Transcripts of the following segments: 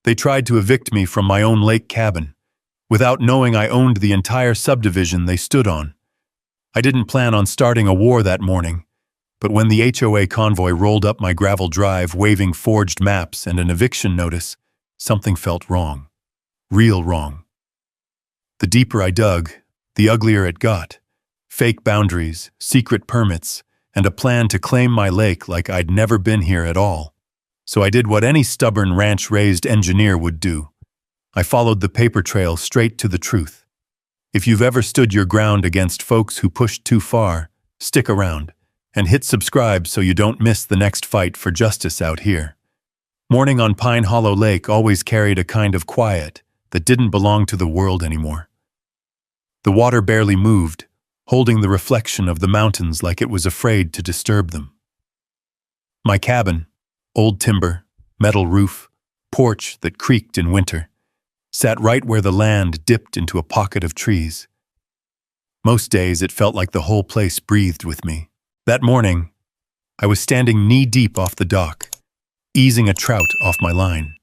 They tried to evict me from my own lake cabin, without knowing I owned the entire subdivision they stood on. I didn't plan on starting a war that morning, but when the HOA convoy rolled up my gravel drive waving forged maps and an eviction notice, something felt wrong. Real wrong. The deeper I dug, the uglier it got. Fake boundaries, secret permits, and a plan to claim my lake like I'd never been here at all. So I did what any stubborn ranch-raised engineer would do. I followed the paper trail straight to the truth. If you've ever stood your ground against folks who pushed too far, stick around and hit subscribe so you don't miss the next fight for justice out here. Morning on Pine Hollow Lake always carried a kind of quiet that didn't belong to the world anymore. The water barely moved, holding the reflection of the mountains like it was afraid to disturb them. My cabin, old timber, metal roof, porch that creaked in winter, sat right where the land dipped into a pocket of trees. Most days it felt like the whole place breathed with me. That morning, I was standing knee-deep off the dock, easing a trout off my line.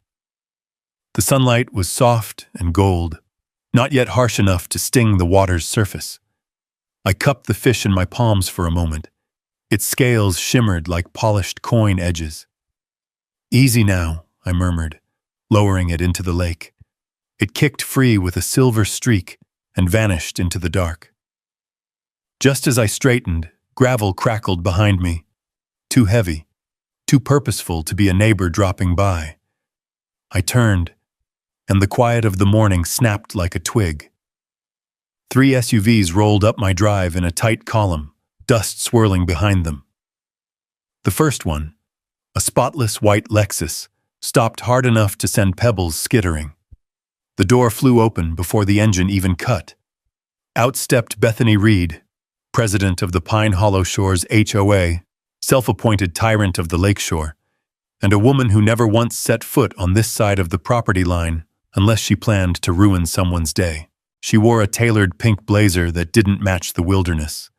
The sunlight was soft and gold, not yet harsh enough to sting the water's surface. I cupped the fish in my palms for a moment. Its scales shimmered like polished coin edges. "Easy now," I murmured, lowering it into the lake. It kicked free with a silver streak and vanished into the dark. Just as I straightened, gravel crackled behind me. Too heavy, too purposeful to be a neighbor dropping by. I turned, and the quiet of the morning snapped like a twig. 3 SUVs rolled up my drive in a tight column, dust swirling behind them. The first one, a spotless white Lexus, stopped hard enough to send pebbles skittering. The door flew open before the engine even cut. Out stepped Bethany Reed, president of the Pine Hollow Shores HOA, self-appointed tyrant of the lakeshore, and a woman who never once set foot on this side of the property line unless she planned to ruin someone's day. She wore a tailored pink blazer that didn't match the wilderness,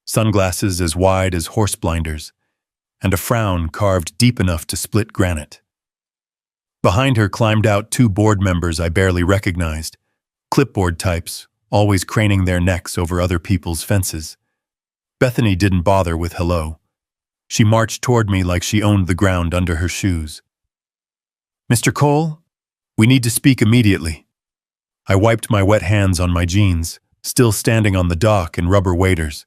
sunglasses as wide as horse blinders, and a frown carved deep enough to split granite. Behind her climbed out 2 board members I barely recognized, clipboard types, always craning their necks over other people's fences. Bethany didn't bother with hello. She marched toward me like she owned the ground under her shoes. "Mr. Cole, we need to speak immediately." I wiped my wet hands on my jeans, still standing on the dock in rubber waders.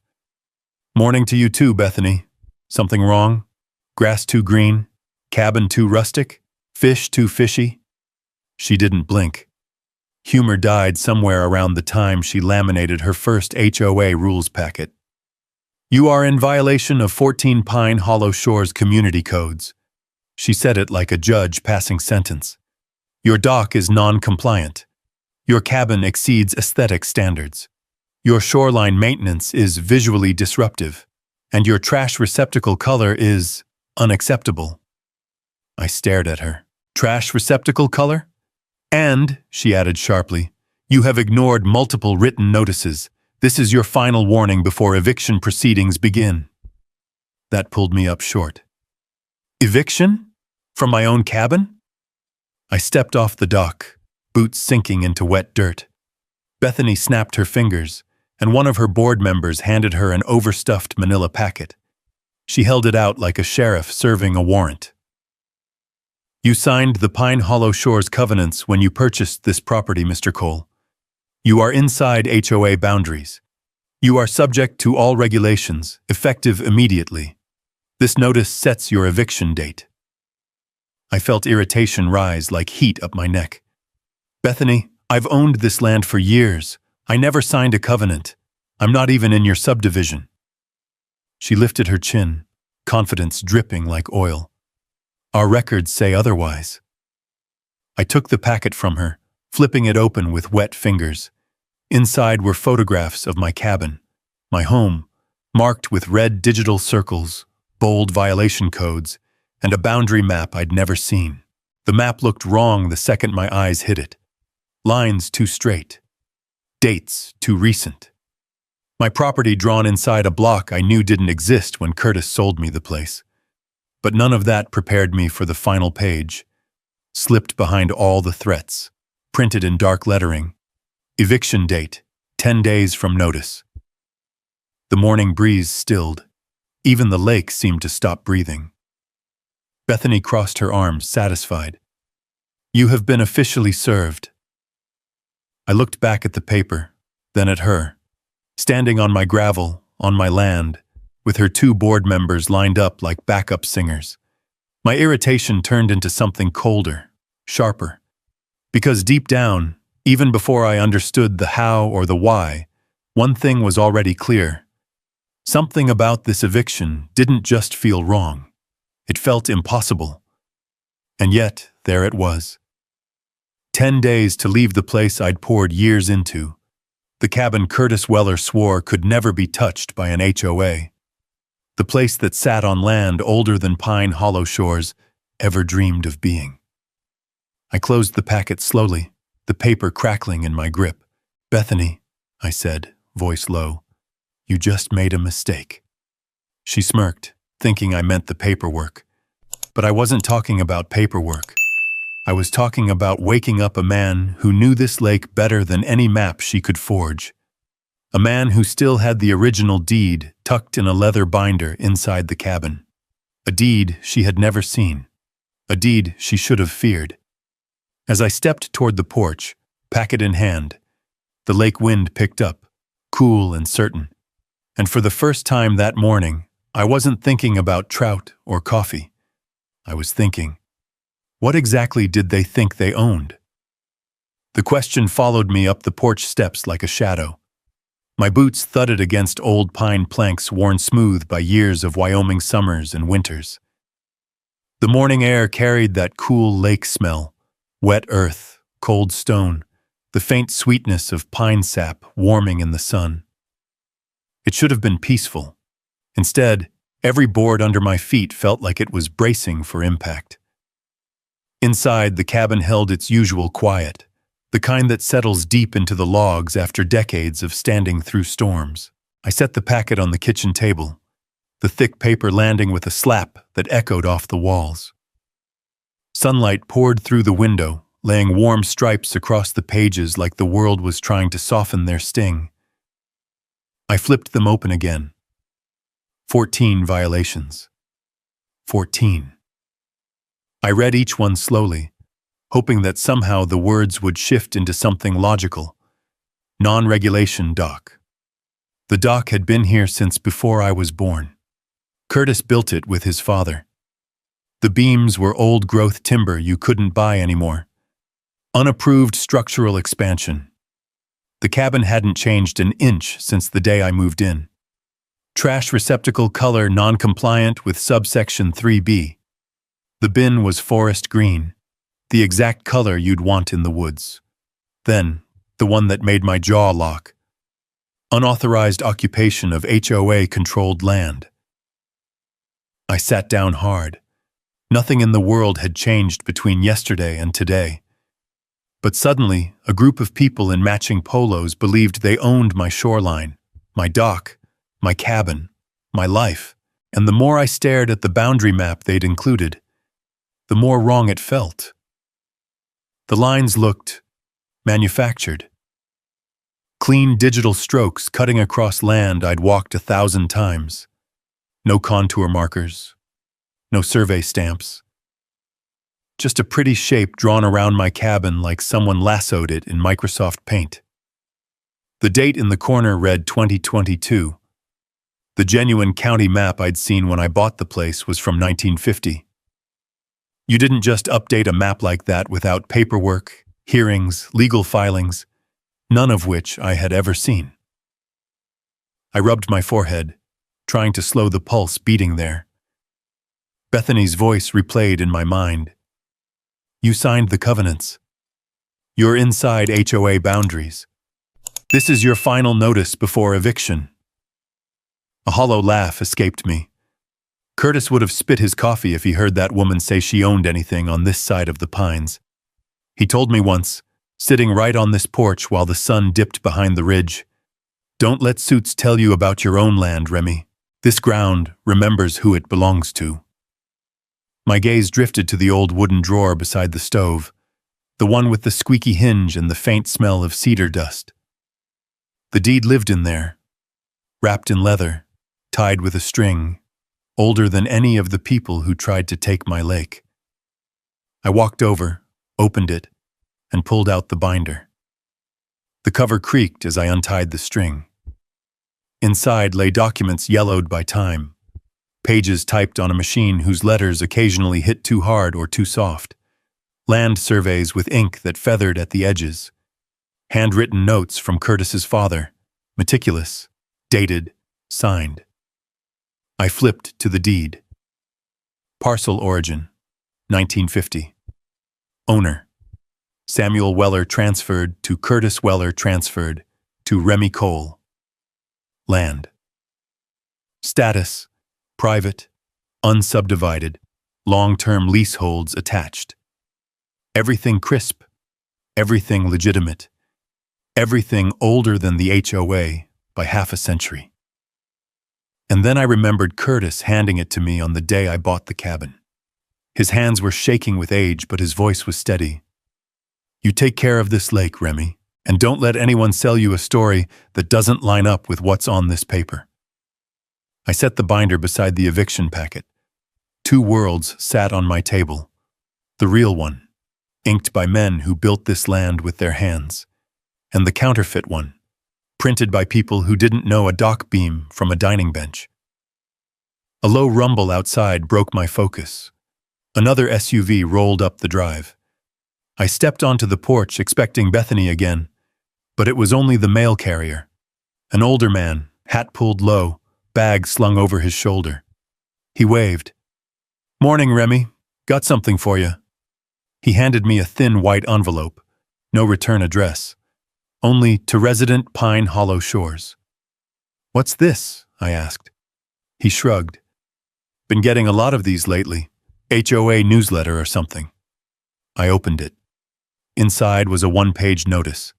"Morning to you too, Bethany. Something wrong? Grass too green? Cabin too rustic? Fish too fishy?" She didn't blink. Humor died somewhere around the time she laminated her first HOA rules packet. "You are in violation of 14 Pine Hollow Shores community codes." She said it like a judge passing sentence. "Your dock is non-compliant. Your cabin exceeds aesthetic standards. Your shoreline maintenance is visually disruptive, and your trash receptacle color is unacceptable." I stared at her. "Trash receptacle color? And," she added sharply, "you have ignored multiple written notices. This is your final warning before eviction proceedings begin." That pulled me up short. Eviction? From my own cabin? I stepped off the dock, boots sinking into wet dirt. Bethany snapped her fingers, and one of her board members handed her an overstuffed manila packet. She held it out like a sheriff serving a warrant. "You signed the Pine Hollow Shores covenants when you purchased this property, Mr. Cole. You are inside HOA boundaries. You are subject to all regulations, effective immediately. This notice sets your eviction date." I felt irritation rise like heat up my neck. "Bethany, I've owned this land for years. I never signed a covenant. I'm not even in your subdivision." She lifted her chin, confidence dripping like oil. "Our records say otherwise." I took the packet from her, flipping it open with wet fingers. Inside were photographs of my cabin, my home, marked with red digital circles, bold violation codes, and a boundary map I'd never seen. The map looked wrong the second my eyes hit it. Lines too straight. Dates too recent. My property drawn inside a block I knew didn't exist when Curtis sold me the place. But none of that prepared me for the final page. slipped behind all the threats, printed in dark lettering. Eviction date, 10 days from notice. The morning breeze stilled. Even the lake seemed to stop breathing. Bethany crossed her arms, satisfied. You have been officially served. I looked back at the paper, then at her, standing on my gravel, on my land, with her 2 board members lined up like backup singers. My irritation turned into something colder, sharper. Because deep down, even before I understood the how or the why, one thing was already clear. Something about this eviction didn't just feel wrong. It felt impossible. And yet, there it was. 10 days to leave the place I'd poured years into. The cabin Curtis Weller swore could never be touched by an HOA. The place that sat on land older than Pine Hollow Shores ever dreamed of being. I closed the packet slowly, the paper crackling in my grip. Bethany, I said, voice low, you just made a mistake. She smirked, thinking I meant the paperwork. But I wasn't talking about paperwork. I was talking about waking up a man who knew this lake better than any map she could forge. A man who still had the original deed tucked in a leather binder inside the cabin. A deed she had never seen. A deed she should have feared. As I stepped toward the porch, packet in hand, the lake wind picked up, cool and certain. And for the first time that morning, I wasn't thinking about trout or coffee. I was thinking, what exactly did they think they owned? The question followed me up the porch steps like a shadow. My boots thudded against old pine planks worn smooth by years of Wyoming summers and winters. The morning air carried that cool lake smell, wet earth, cold stone, the faint sweetness of pine sap warming in the sun. It should have been peaceful. Instead, every board under my feet felt like it was bracing for impact. Inside, the cabin held its usual quiet, the kind that settles deep into the logs after decades of standing through storms. I set the packet on the kitchen table, the thick paper landing with a slap that echoed off the walls. Sunlight poured through the window, laying warm stripes across the pages like the world was trying to soften their sting. I flipped them open again. 14 violations. 14. I read each one slowly, hoping that somehow the words would shift into something logical. Non-regulation dock. The dock had been here since before I was born. Curtis built it with his father. The beams were old-growth timber you couldn't buy anymore. Unapproved structural expansion. The cabin hadn't changed an inch since the day I moved in. Trash receptacle color non-compliant with subsection 3B. The bin was forest green, the exact color you'd want in the woods. Then, the one that made my jaw lock. Unauthorized occupation of HOA-controlled land. I sat down hard. Nothing in the world had changed between yesterday and today. But suddenly, a group of people in matching polos believed they owned my shoreline, my dock, my cabin, my life. And the more I stared at the boundary map they'd included, the more wrong it felt. The lines looked manufactured. Clean digital strokes cutting across land I'd walked 1,000 times. No contour markers. No survey stamps. Just a pretty shape drawn around my cabin like someone lassoed it in Microsoft Paint. The date in the corner read 2022. The genuine county map I'd seen when I bought the place was from 1950. You didn't just update a map like that without paperwork, hearings, legal filings, none of which I had ever seen. I rubbed my forehead, trying to slow the pulse beating there. Bethany's voice replayed in my mind. You signed the covenants. You're inside HOA boundaries. This is your final notice before eviction. A hollow laugh escaped me. Curtis would have spit his coffee if he heard that woman say she owned anything on this side of the pines. He told me once, sitting right on this porch while the sun dipped behind the ridge, "Don't let suits tell you about your own land, Remy. This ground remembers who it belongs to." My gaze drifted to the old wooden drawer beside the stove, the one with the squeaky hinge and the faint smell of cedar dust. The deed lived in there, wrapped in leather, tied with a string, older than any of the people who tried to take my lake. I walked over, opened it, and pulled out the binder. The cover creaked as I untied the string. Inside lay documents yellowed by time, pages typed on a machine whose letters occasionally hit too hard or too soft, land surveys with ink that feathered at the edges, handwritten notes from Curtis's father, meticulous, dated, signed. I flipped to the deed. Parcel origin, 1950. Owner, Samuel Weller transferred to Curtis Weller transferred to Remy Cole. Land. Status, private, unsubdivided, long-term leaseholds attached. Everything crisp, everything legitimate, everything older than the HOA by half a century. And then I remembered Curtis handing it to me on the day I bought the cabin. His hands were shaking with age, but his voice was steady. You take care of this lake, Remy, and don't let anyone sell you a story that doesn't line up with what's on this paper. I set the binder beside the eviction packet. Two worlds sat on my table. The real one, inked by men who built this land with their hands, and the counterfeit one, printed by people who didn't know a dock beam from a dining bench. A low rumble outside broke my focus. Another SUV rolled up the drive. I stepped onto the porch expecting Bethany again, but it was only the mail carrier. An older man, hat pulled low, bag slung over his shoulder. He waved. Morning, Remy. Got something for you. He handed me a thin white envelope. No return address. Only to Resident Pine Hollow Shores. What's this? I asked. He shrugged. Been getting a lot of these lately. HOA newsletter or something. I opened it. Inside was a one-page notice.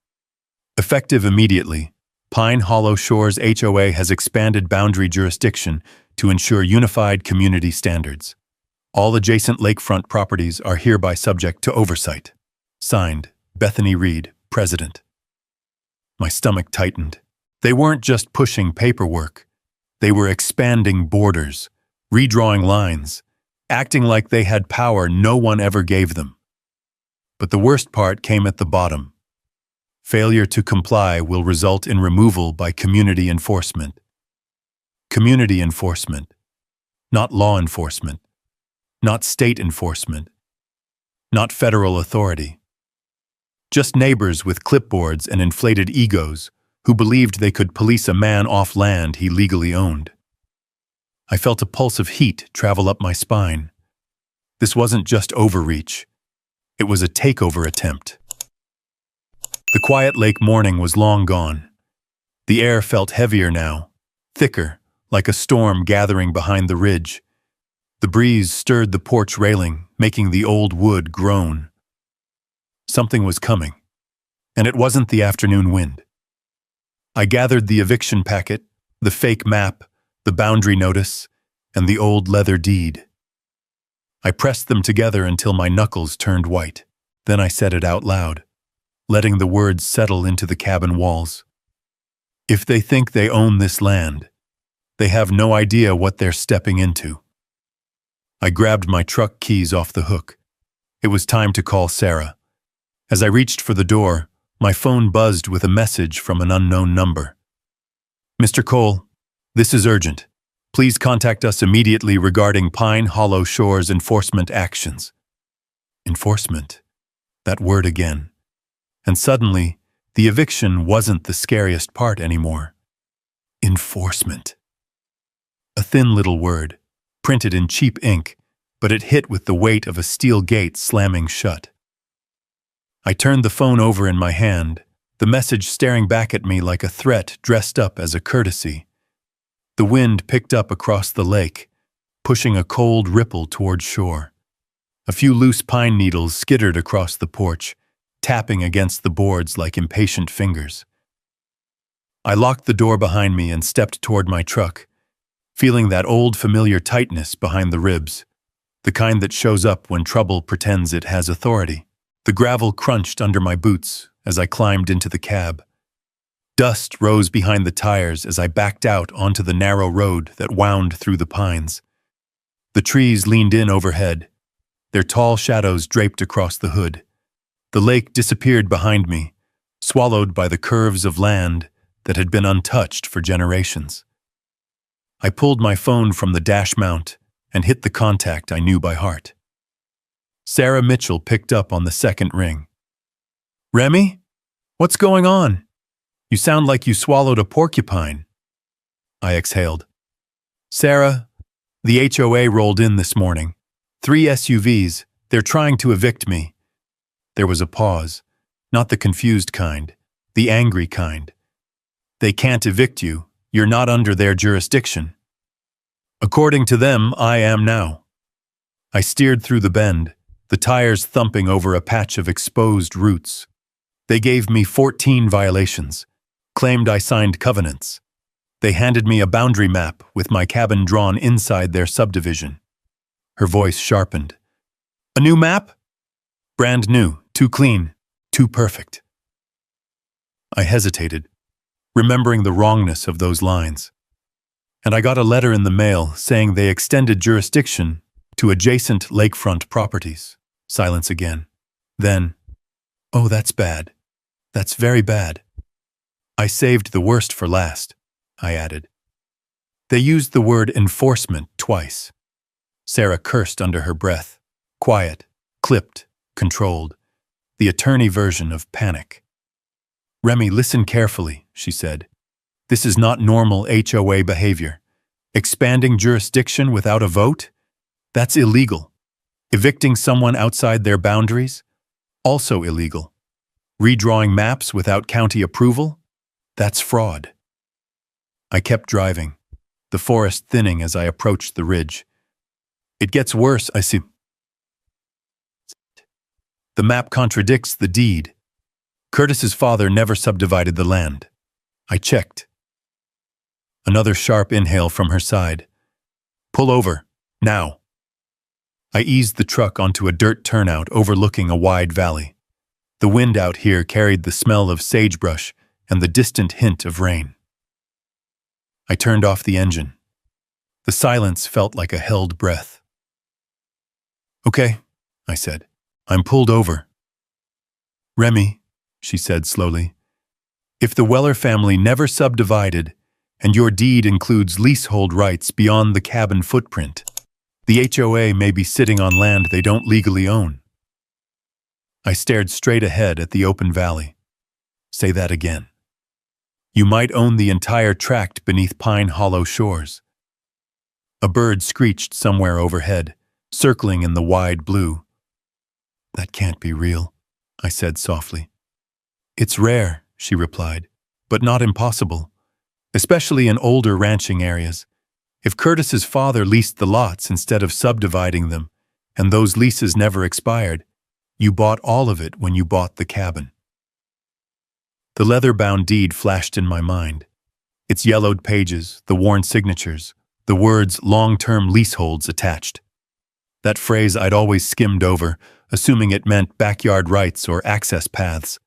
Effective immediately, Pine Hollow Shores HOA has expanded boundary jurisdiction to ensure unified community standards. All adjacent lakefront properties are hereby subject to oversight. Signed, Bethany Reed, President. My stomach tightened. They weren't just pushing paperwork. They were expanding borders, redrawing lines, acting like they had power no one ever gave them. But the worst part came at the bottom. Failure to comply will result in removal by community enforcement. Community enforcement, not law enforcement, not state enforcement, not federal authority. Just neighbors with clipboards and inflated egos who believed they could police a man off land he legally owned. I felt a pulse of heat travel up my spine. This wasn't just overreach. It was a takeover attempt. The quiet lake morning was long gone. The air felt heavier now, thicker, like a storm gathering behind the ridge. The breeze stirred the porch railing, making the old wood groan. Something was coming, and it wasn't the afternoon wind. I gathered the eviction packet, the fake map, the boundary notice, and the old leather deed. I pressed them together until my knuckles turned white. Then I said it out loud, letting the words settle into the cabin walls. If they think they own this land, they have no idea what they're stepping into. I grabbed my truck keys off the hook. It was time to call Sarah. As I reached for the door, my phone buzzed with a message from an unknown number. Mr. Cole, this is urgent. Please contact us immediately regarding Pine Hollow Shores enforcement actions. Enforcement. That word again. And suddenly, the eviction wasn't the scariest part anymore. Enforcement. A thin little word, printed in cheap ink, but it hit with the weight of a steel gate slamming shut. I turned the phone over in my hand, the message staring back at me like a threat dressed up as a courtesy. The wind picked up across the lake, pushing a cold ripple toward shore. A few loose pine needles skittered across the porch, tapping against the boards like impatient fingers. I locked the door behind me and stepped toward my truck, feeling that old familiar tightness behind the ribs. the kind that shows up when trouble pretends it has authority. The gravel crunched under my boots as I climbed into the cab. Dust rose behind the tires as I backed out onto the narrow road that wound through the pines. The trees leaned in overhead, their tall shadows draped across the hood. The lake disappeared behind me, swallowed by the curves of land that had been untouched for generations. I pulled my phone from the dash mount and hit the contact I knew by heart. Sarah Mitchell picked up on the second ring. "Remy? What's going on? You sound like you swallowed a porcupine." I exhaled. "Sarah, the HOA rolled in this morning. 3 SUVs, they're trying to evict me." There was a pause, not the confused kind, the angry kind. "They can't evict you. You're not under their jurisdiction." "According to them, I am now." I steered through the bend, the tires thumping over a patch of exposed roots. They gave me 14 violations, claimed I signed covenants. They handed me a boundary map with my cabin drawn inside their subdivision. Her voice sharpened. "A new map?" "Brand new, too clean, too perfect." I hesitated, remembering the wrongness of those lines. And I got a letter in the mail saying they extended jurisdiction to adjacent lakefront properties. Silence again. Then, "Oh, that's bad. That's very bad." "I saved the worst for last," I added. They used the word enforcement twice. Sarah cursed under her breath. Quiet, clipped, controlled. The attorney version of panic. "Remy, listen carefully," she said. "This is not normal HOA behavior. Expanding jurisdiction without a vote? That's illegal. Evicting someone outside their boundaries? Also illegal. Redrawing maps without county approval? That's fraud." I kept driving, the forest thinning as I approached the ridge. "It gets worse, I see. The map contradicts the deed. Curtis's father never subdivided the land." I checked. Another sharp inhale from her side. "Pull over, now." I eased the truck onto a dirt turnout overlooking a wide valley. The wind out here carried the smell of sagebrush and the distant hint of rain. I turned off the engine. The silence felt like a held breath. "Okay," I said. "I'm pulled over." "Remy," she said slowly, "if the Weller family never subdivided and your deed includes leasehold rights beyond the cabin footprint, the HOA may be sitting on land they don't legally own." I stared straight ahead at the open valley. "Say that again." "You might own the entire tract beneath Pine Hollow shores." A bird screeched somewhere overhead, circling in the wide blue. "That can't be real," I said softly. "It's rare," she replied, "but not impossible, especially in older ranching areas. If Curtis's father leased the lots instead of subdividing them, and those leases never expired, you bought all of it when you bought the cabin." The leather-bound deed flashed in my mind. Its yellowed pages, the worn signatures, the words long-term leaseholds attached. That phrase I'd always skimmed over, assuming it meant backyard rights or access paths.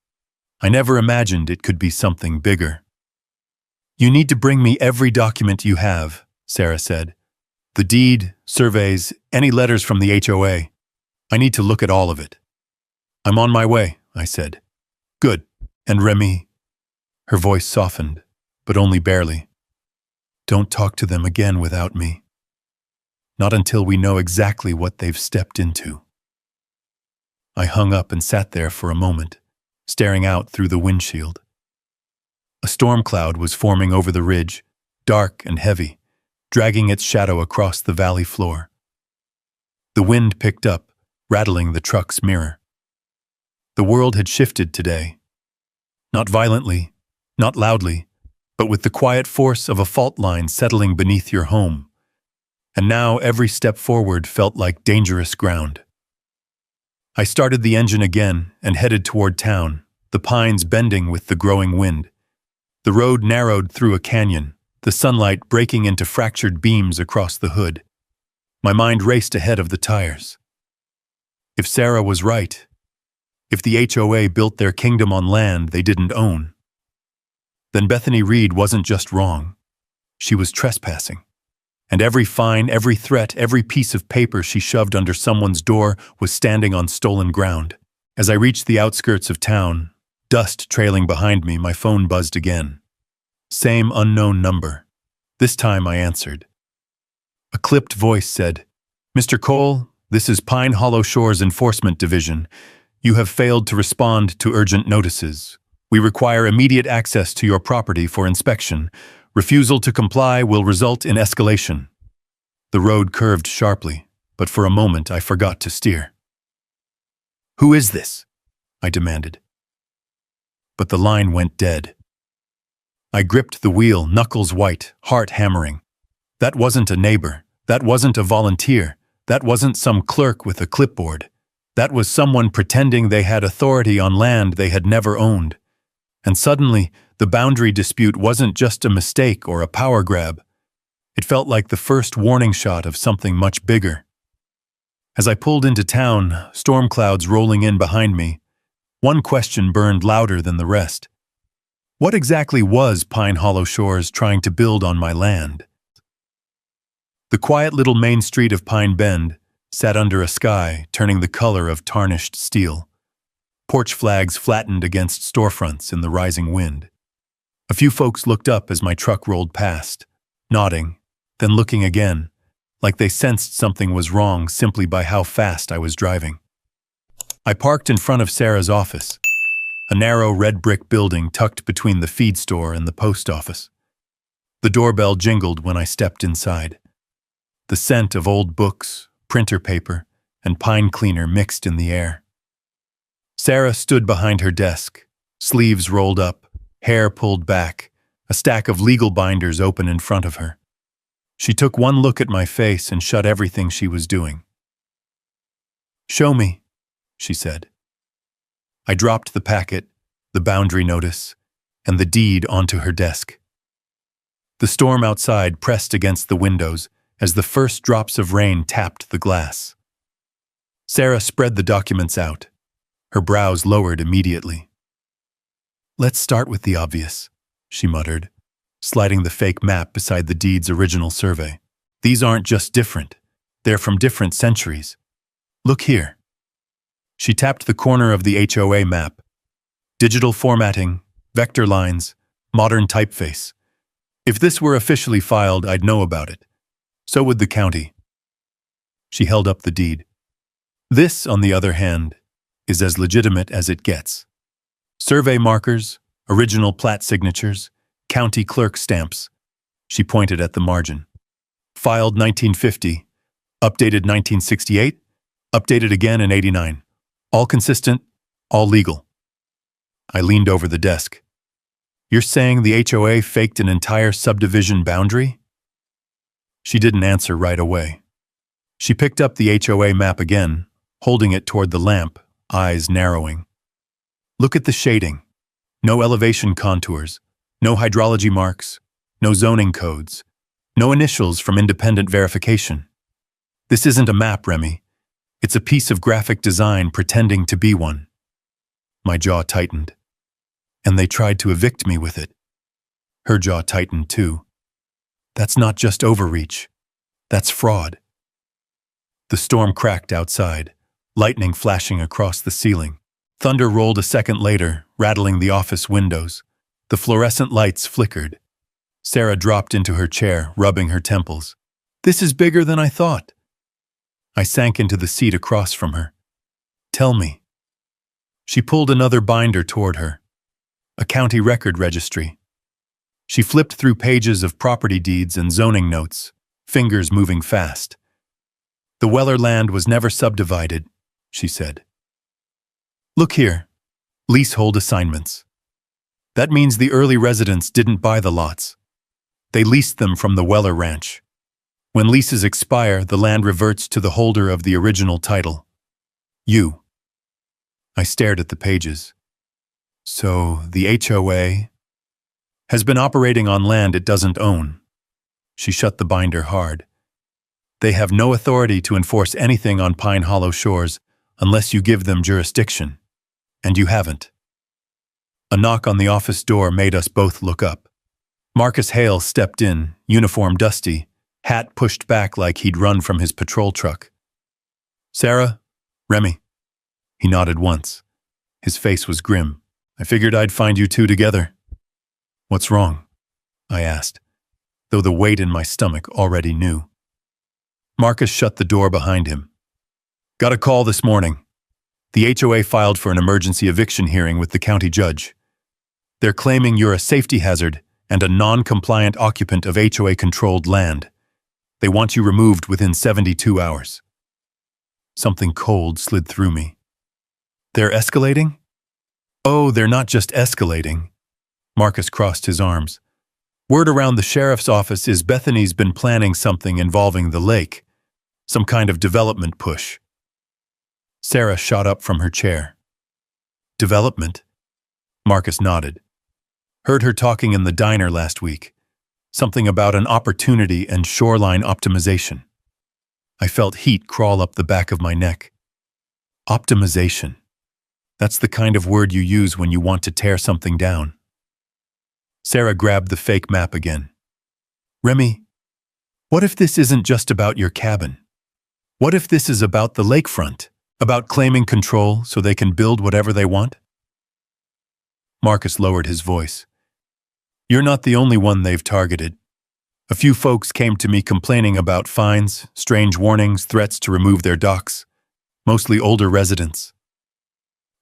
I never imagined it could be something bigger. "You need to bring me every document you have," Sarah said. "The deed, surveys, any letters from the HOA. I need to look at all of it." "I'm on my way," I said. "Good. And Remy," her voice softened, but only barely, "don't talk to them again without me. Not until we know exactly what they've stepped into." I hung up and sat there for a moment, staring out through the windshield. A storm cloud was forming over the ridge, dark and heavy, dragging its shadow across the valley floor. The wind picked up, rattling the truck's mirror. The world had shifted today. Not violently, not loudly, but with the quiet force of a fault line settling beneath your home. And now every step forward felt like dangerous ground. I started the engine again and headed toward town, the pines bending with the growing wind. The road narrowed through a canyon, the sunlight breaking into fractured beams across the hood. My mind raced ahead of the tires. If Sarah was right, if the HOA built their kingdom on land they didn't own, then Bethany Reed wasn't just wrong. She was trespassing. And every fine, every threat, every piece of paper she shoved under someone's door was standing on stolen ground. As I reached the outskirts of town, dust trailing behind me, my phone buzzed again. Same unknown number. This time I answered. A clipped voice said, "Mr. Cole, this is Pine Hollow Shores Enforcement Division. You have failed to respond to urgent notices. We require immediate access to your property for inspection. Refusal to comply will result in escalation." The road curved sharply, but for a moment I forgot to steer. "Who is this?" I demanded. But the line went dead. I gripped the wheel, knuckles white, heart hammering. That wasn't a neighbor. That wasn't a volunteer. That wasn't some clerk with a clipboard. That was someone pretending they had authority on land they had never owned. And suddenly, the boundary dispute wasn't just a mistake or a power grab. It felt like the first warning shot of something much bigger. As I pulled into town, storm clouds rolling in behind me, one question burned louder than the rest. What exactly was Pine Hollow Shores trying to build on my land? The quiet little main street of Pine Bend sat under a sky turning the color of tarnished steel. Porch flags flattened against storefronts in the rising wind. A few folks looked up as my truck rolled past, nodding, then looking again, like they sensed something was wrong simply by how fast I was driving. I parked in front of Sarah's office, a narrow red brick building tucked between the feed store and the post office. The doorbell jingled when I stepped inside. The scent of old books, printer paper, and pine cleaner mixed in the air. Sarah stood behind her desk, sleeves rolled up, hair pulled back, a stack of legal binders open in front of her. She took one look at my face and shut everything she was doing. "Show me," she said. I dropped the packet, the boundary notice, and the deed onto her desk. The storm outside pressed against the windows as the first drops of rain tapped the glass. Sarah spread the documents out, her brows lowered immediately. "Let's start with the obvious," she muttered, sliding the fake map beside the deed's original survey. "These aren't just different, they're from different centuries. Look here." She tapped the corner of the HOA map. Digital formatting, vector lines, modern typeface. If this were officially filed, I'd know about it. So would the county. She held up the deed. This, on the other hand, is as legitimate as it gets. Survey markers, original plat signatures, county clerk stamps. She pointed at the margin. Filed 1950, updated 1968, updated again in 89. All consistent, all legal. I leaned over the desk. "You're saying the HOA faked an entire subdivision boundary?" She didn't answer right away. She picked up the HOA map again, holding it toward the lamp, eyes narrowing. "Look at the shading. No elevation contours, no hydrology marks, no zoning codes, no initials from independent verification. This isn't a map, Remy. It's a piece of graphic design pretending to be one." My jaw tightened. "And they tried to evict me with it." Her jaw tightened too. "That's not just overreach. That's fraud." The storm cracked outside, lightning flashing across the ceiling. Thunder rolled a second later, rattling the office windows. The fluorescent lights flickered. Sarah dropped into her chair, rubbing her temples. "This is bigger than I thought." I sank into the seat across from her. "Tell me." She pulled another binder toward her. A county record registry. She flipped through pages of property deeds and zoning notes, fingers moving fast. "The Weller land was never subdivided," she said. "Look here. Leasehold assignments. That means the early residents didn't buy the lots. They leased them from the Weller Ranch. When leases expire, the land reverts to the holder of the original title. You." I stared at the pages. "So the HOA has been operating on land it doesn't own." She shut the binder hard. They have no authority to enforce anything on Pine Hollow shores unless you give them jurisdiction. And you haven't. A knock on the office door made us both look up. Marcus Hale stepped in, uniform dusty, hat pushed back like he'd run from his patrol truck. "Sarah? Remy?" He nodded once. His face was grim. "I figured I'd find you two together." "What's wrong?" I asked, though the weight in my stomach already knew. Marcus shut the door behind him. "Got a call this morning. The HOA filed for an emergency eviction hearing with the county judge. They're claiming you're a safety hazard and a non-compliant occupant of HOA-controlled land. They want you removed within 72 hours. Something cold slid through me. "They're escalating?" "Oh, they're not just escalating." Marcus crossed his arms. "Word around the sheriff's office is Bethany's been planning something involving the lake. Some kind of development push." Sarah shot up from her chair. "Development?" Marcus nodded. "Heard her talking in the diner last week. Something about an opportunity and shoreline optimization." I felt heat crawl up the back of my neck. Optimization. That's the kind of word you use when you want to tear something down. Sarah grabbed the fake map again. "Remy, what if this isn't just about your cabin? What if this is about the lakefront, about claiming control so they can build whatever they want?" Marcus lowered his voice. "You're not the only one they've targeted. A few folks came to me complaining about fines, strange warnings, threats to remove their docks, mostly older residents."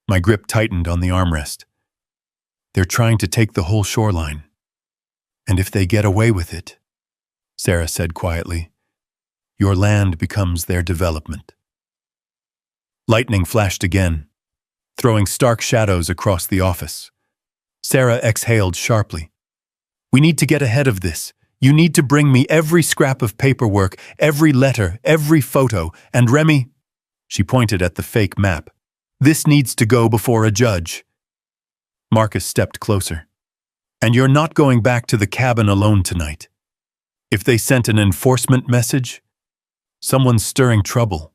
My grip tightened on the armrest. "They're trying to take the whole shoreline. And if they get away with it," Sarah said quietly, "your land becomes their development." Lightning flashed again, throwing stark shadows across the office. Sarah exhaled sharply. "We need to get ahead of this. You need to bring me every scrap of paperwork, every letter, every photo, and Remy," she pointed at the fake map, "this needs to go before a judge." Marcus stepped closer. "And you're not going back to the cabin alone tonight. If they sent an enforcement message, someone's stirring trouble."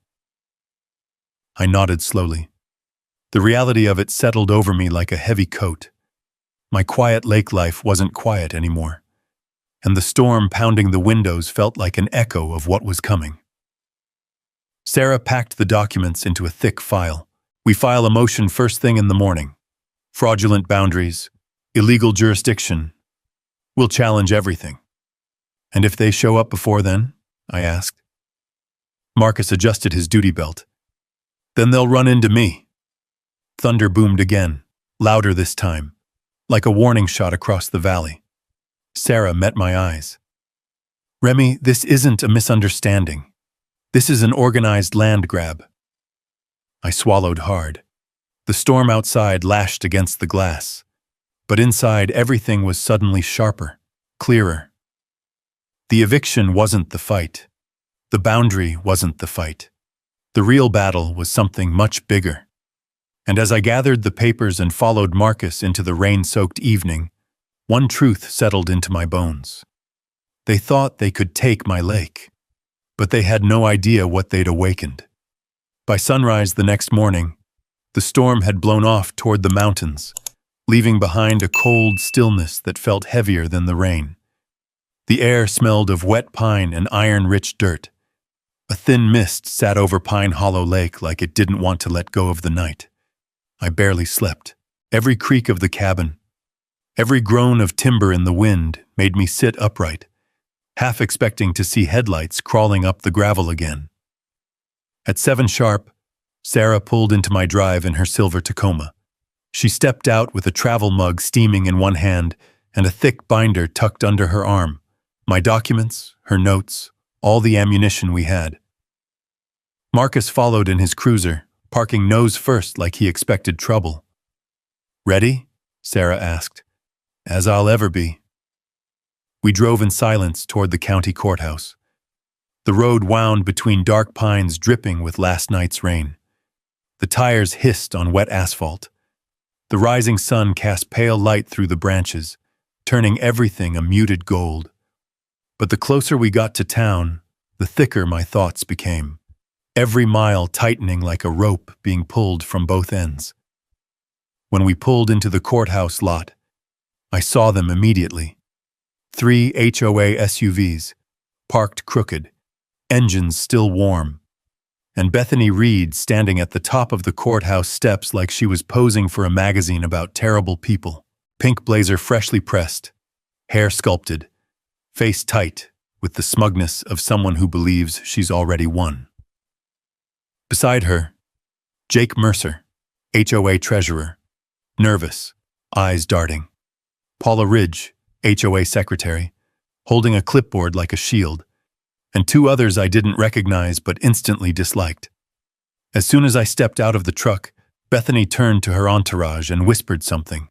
I nodded slowly. The reality of it settled over me like a heavy coat. My quiet lake life wasn't quiet anymore, and the storm pounding the windows felt like an echo of what was coming. Sarah packed the documents into a thick file. "We file a motion first thing in the morning. Fraudulent boundaries, illegal jurisdiction. We'll challenge everything." "And if they show up before then?" I asked. Marcus adjusted his duty belt. "Then they'll run into me." Thunder boomed again, louder this time, like a warning shot across the valley. Sarah met my eyes. "Remy, this isn't a misunderstanding. This is an organized land grab." I swallowed hard. The storm outside lashed against the glass, but inside everything was suddenly sharper, clearer. The eviction wasn't the fight. The boundary wasn't the fight. The real battle was something much bigger. And as I gathered the papers and followed Marcus into the rain-soaked evening, one truth settled into my bones. They thought they could take my lake, but they had no idea what they'd awakened. By sunrise the next morning, the storm had blown off toward the mountains, leaving behind a cold stillness that felt heavier than the rain. The air smelled of wet pine and iron-rich dirt. A thin mist sat over Pine Hollow Lake like it didn't want to let go of the night. I barely slept. Every creak of the cabin, every groan of timber in the wind made me sit upright, half expecting to see headlights crawling up the gravel again. At 7 sharp, Sarah pulled into my drive in her silver Tacoma. She stepped out with a travel mug steaming in one hand and a thick binder tucked under her arm. My documents, her notes, all the ammunition we had. Marcus followed in his cruiser, parking nose first like he expected trouble. "Ready?" Sarah asked. "As I'll ever be." We drove in silence toward the county courthouse. The road wound between dark pines dripping with last night's rain. The tires hissed on wet asphalt. The rising sun cast pale light through the branches, turning everything a muted gold. But the closer we got to town, the thicker my thoughts became, every mile tightening like a rope being pulled from both ends. When we pulled into the courthouse lot, I saw them immediately. 3 HOA SUVs, parked crooked, engines still warm, and Bethany Reed standing at the top of the courthouse steps like she was posing for a magazine about terrible people. Pink blazer freshly pressed, hair sculpted, face tight with the smugness of someone who believes she's already won. Beside her, Jake Mercer, HOA treasurer, nervous, eyes darting. Paula Ridge, HOA secretary, holding a clipboard like a shield, and 2 others I didn't recognize but instantly disliked. As soon as I stepped out of the truck, Bethany turned to her entourage and whispered something.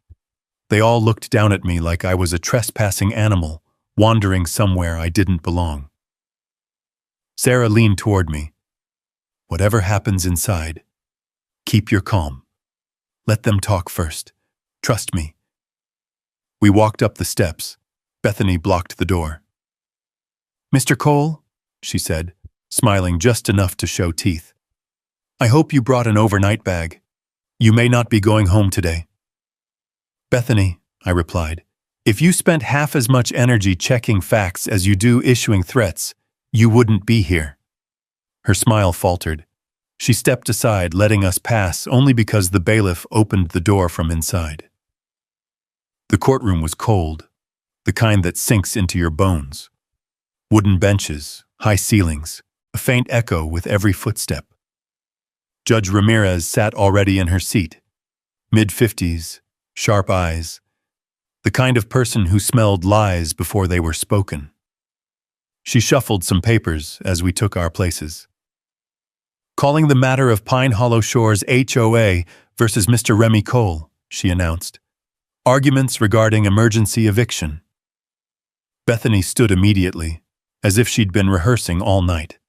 They all looked down at me like I was a trespassing animal, wandering somewhere I didn't belong. Sarah leaned toward me. Whatever happens inside, keep your calm. Let them talk first. Trust me. We walked up the steps. Bethany blocked the door. "Mr. Cole," she said, smiling just enough to show teeth. "I hope you brought an overnight bag. You may not be going home today." "Bethany," I replied, "if you spent half as much energy checking facts as you do issuing threats, you wouldn't be here." Her smile faltered. She stepped aside, letting us pass only because the bailiff opened the door from inside. The courtroom was cold, the kind that sinks into your bones. Wooden benches, high ceilings, a faint echo with every footstep. Judge Ramirez sat already in her seat, mid-50s, sharp eyes, the kind of person who smelled lies before they were spoken. She shuffled some papers as we took our places. "Calling the matter of Pine Hollow Shores HOA versus Mr. Remy Cole," she announced. "Arguments regarding emergency eviction." Bethany stood immediately, as if she'd been rehearsing all night.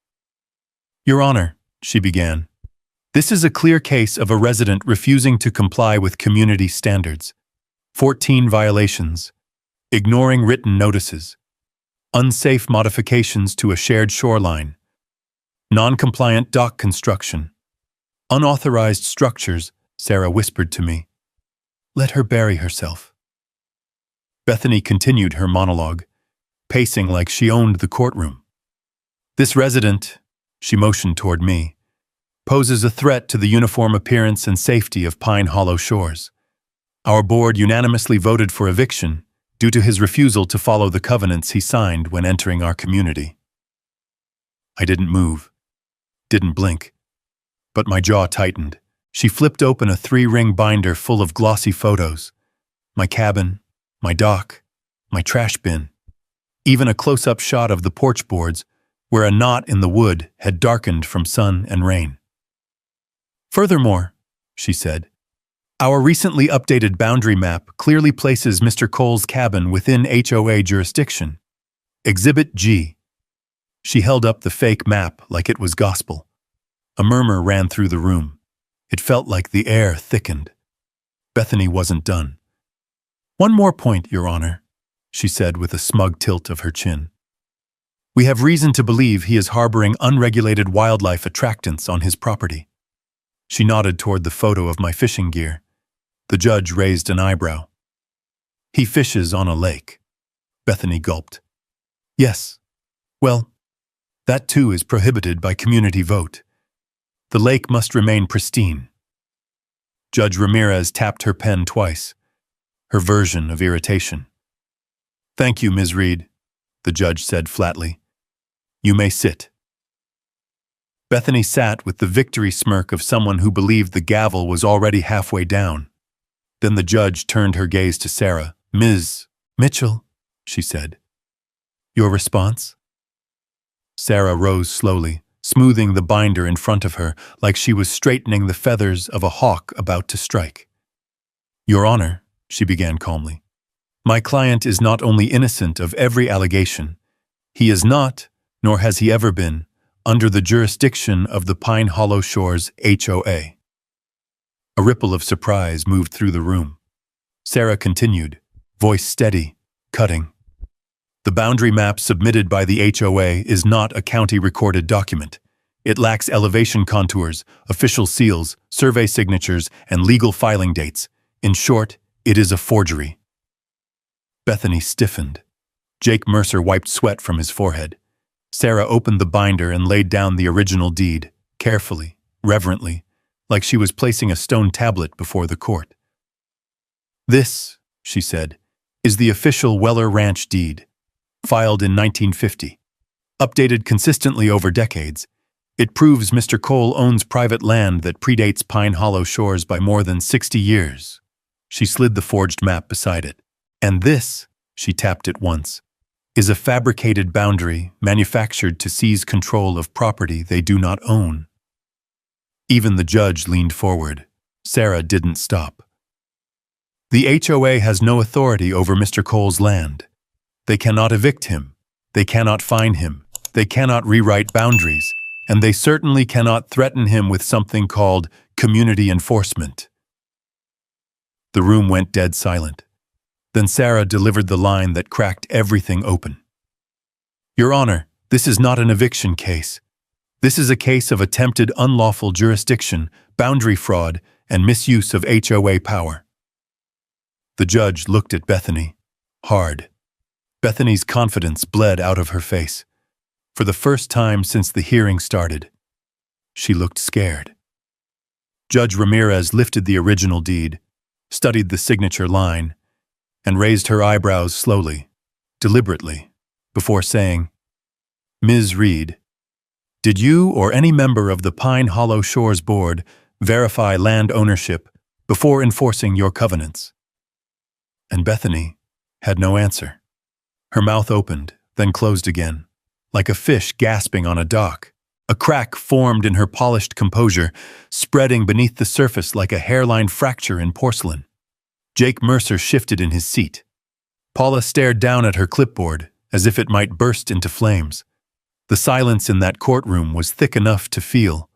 "Your Honor," she began, "this is a clear case of a resident refusing to comply with community standards. 14 violations, ignoring written notices, unsafe modifications to a shared shoreline, non-compliant dock construction, unauthorized structures," Sarah whispered to me. "Let her bury herself." Bethany continued her monologue, pacing like she owned the courtroom. "This resident," she motioned toward me, "poses a threat to the uniform appearance and safety of Pine Hollow Shores. Our board unanimously voted for eviction due to his refusal to follow the covenants he signed when entering our community." I didn't move, didn't blink, but my jaw tightened. She flipped open a 3-ring binder full of glossy photos. My cabin, my dock, my trash bin, even a close-up shot of the porch boards where a knot in the wood had darkened from sun and rain. "Furthermore," she said, "our recently updated boundary map clearly places Mr. Cole's cabin within HOA jurisdiction. Exhibit G." She held up the fake map like it was gospel. A murmur ran through the room. It felt like the air thickened. Bethany wasn't done. "One more point, Your Honor," she said with a smug tilt of her chin. "We have reason to believe he is harboring unregulated wildlife attractants on his property." She nodded toward the photo of my fishing gear. The judge raised an eyebrow. "He fishes on a lake." Bethany gulped. "Yes. Well, that too is prohibited by community vote. The lake must remain pristine." Judge Ramirez tapped her pen twice, her version of irritation. "Thank you, Ms. Reed," the judge said flatly. "You may sit." Bethany sat with the victory smirk of someone who believed the gavel was already halfway down. Then the judge turned her gaze to Sarah. "Ms. Mitchell," she said. "Your response?" Sarah rose slowly, smoothing the binder in front of her like she was straightening the feathers of a hawk about to strike. "Your Honor," she began calmly, "my client is not only innocent of every allegation, he is not, nor has he ever been, under the jurisdiction of the Pine Hollow Shores HOA." A ripple of surprise moved through the room. Sarah continued, voice steady, cutting. The boundary map submitted by the HOA is not a county-recorded document. It lacks elevation contours, official seals, survey signatures, and legal filing dates. In short, it is a forgery. Bethany stiffened. Jake Mercer wiped sweat from his forehead. Sarah opened the binder and laid down the original deed, carefully, reverently, like she was placing a stone tablet before the court. "This," she said, "is the official Weller Ranch deed, filed in 1950. Updated consistently over decades, it proves Mr. Cole owns private land that predates Pine Hollow Shores by more than 60 years. She slid the forged map beside it. "And this," she tapped it once, "is a fabricated boundary manufactured to seize control of property they do not own." Even the judge leaned forward. Sarah didn't stop. "The HOA has no authority over Mr. Cole's land. They cannot evict him. They cannot fine him. They cannot rewrite boundaries. And they certainly cannot threaten him with something called community enforcement." The room went dead silent. Then Sarah delivered the line that cracked everything open. "Your Honor, this is not an eviction case. This is a case of attempted unlawful jurisdiction, boundary fraud, and misuse of HOA power." The judge looked at Bethany, hard. Bethany's confidence bled out of her face. For the first time since the hearing started, she looked scared. Judge Ramirez lifted the original deed, studied the signature line, and raised her eyebrows slowly, deliberately, before saying, "Ms. Reed, did you or any member of the Pine Hollow Shores Board verify land ownership before enforcing your covenants?" And Bethany had no answer. Her mouth opened, then closed again, like a fish gasping on a dock. A crack formed in her polished composure, spreading beneath the surface like a hairline fracture in porcelain. Jake Mercer shifted in his seat. Paula stared down at her clipboard, as if it might burst into flames. The silence in that courtroom was thick enough to feel.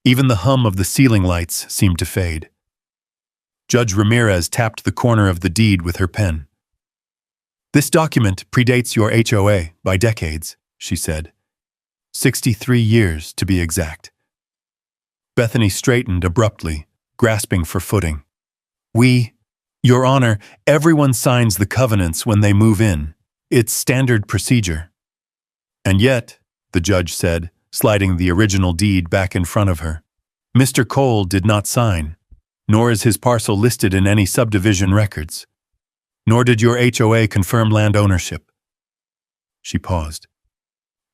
Even the hum of the ceiling lights seemed to fade. Judge Ramirez tapped the corner of the deed with her pen. "This document predates your HOA by decades," she said. 63 years, to be exact. Bethany straightened abruptly, grasping for footing. "Your Honor, everyone signs the covenants when they move in. It's standard procedure." "And yet," the judge said, sliding the original deed back in front of her, "Mr. Cole did not sign, nor is his parcel listed in any subdivision records. Nor did your HOA confirm land ownership." She paused.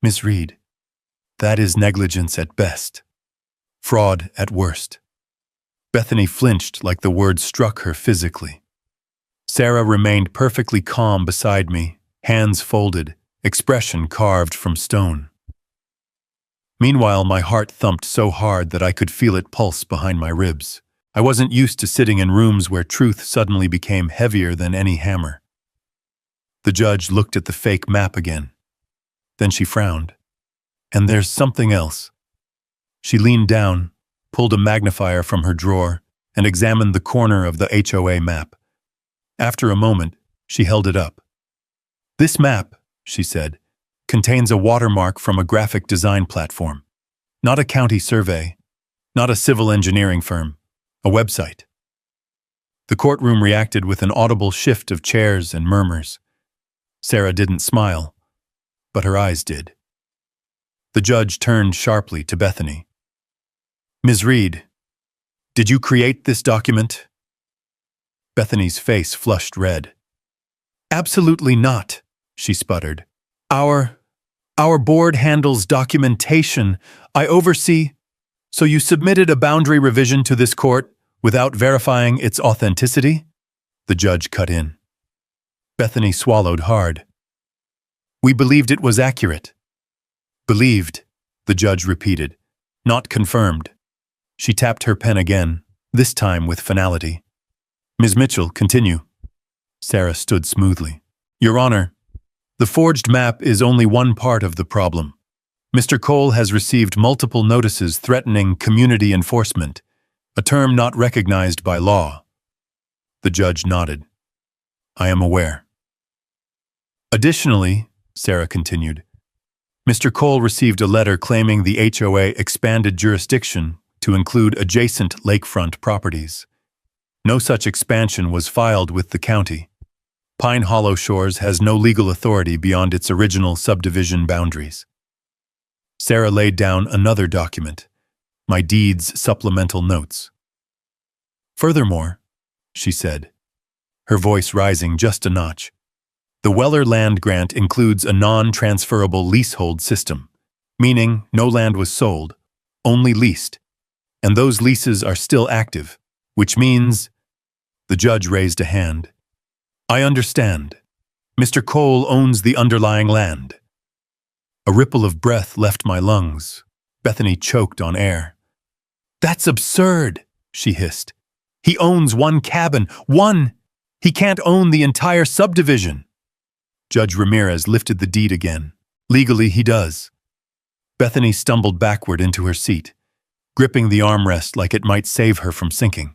"Miss Reed, that is negligence at best. Fraud at worst." Bethany flinched like the word struck her physically. Sarah remained perfectly calm beside me, hands folded, expression carved from stone. Meanwhile, my heart thumped so hard that I could feel it pulse behind my ribs. I wasn't used to sitting in rooms where truth suddenly became heavier than any hammer. The judge looked at the fake map again. Then she frowned. "And there's something else." She leaned down, pulled a magnifier from her drawer, and examined the corner of the HOA map. After a moment, she held it up. "This map," she said, "contains a watermark from a graphic design platform. Not a county survey, not a civil engineering firm, a website." The courtroom reacted with an audible shift of chairs and murmurs. Sarah didn't smile, but her eyes did. The judge turned sharply to Bethany. "Ms. Reed, did you create this document?" Bethany's face flushed red. "Absolutely not," she sputtered. Our board handles documentation. I oversee." "So you submitted a boundary revision to this court without verifying its authenticity?" The judge cut in. Bethany swallowed hard. "We believed it was accurate." "Believed," the judge repeated, "not confirmed." She tapped her pen again, this time with finality. "Ms. Mitchell, continue." Sarah stood smoothly. "Your Honor, the forged map is only one part of the problem. Mr. Cole has received multiple notices threatening community enforcement, a term not recognized by law." The judge nodded. "I am aware." "Additionally, Sarah continued. Mr. Cole received a letter claiming the HOA expanded jurisdiction to include adjacent lakefront properties. No such expansion was filed with the county. Pine Hollow Shores has no legal authority beyond its original subdivision boundaries. Sarah laid down another document, my deed's supplemental notes. Furthermore, she said, her voice rising just a notch, the Weller land grant includes a non-transferable leasehold system, meaning no land was sold, only leased, and those leases are still active, which means… The judge raised a hand. I understand. Mr. Cole owns the underlying land. A ripple of breath left my lungs. Bethany choked on air. That's absurd, she hissed. He owns one cabin, one! He can't own the entire subdivision. Judge Ramirez lifted the deed again. Legally, he does. Bethany stumbled backward into her seat, gripping the armrest like it might save her from sinking.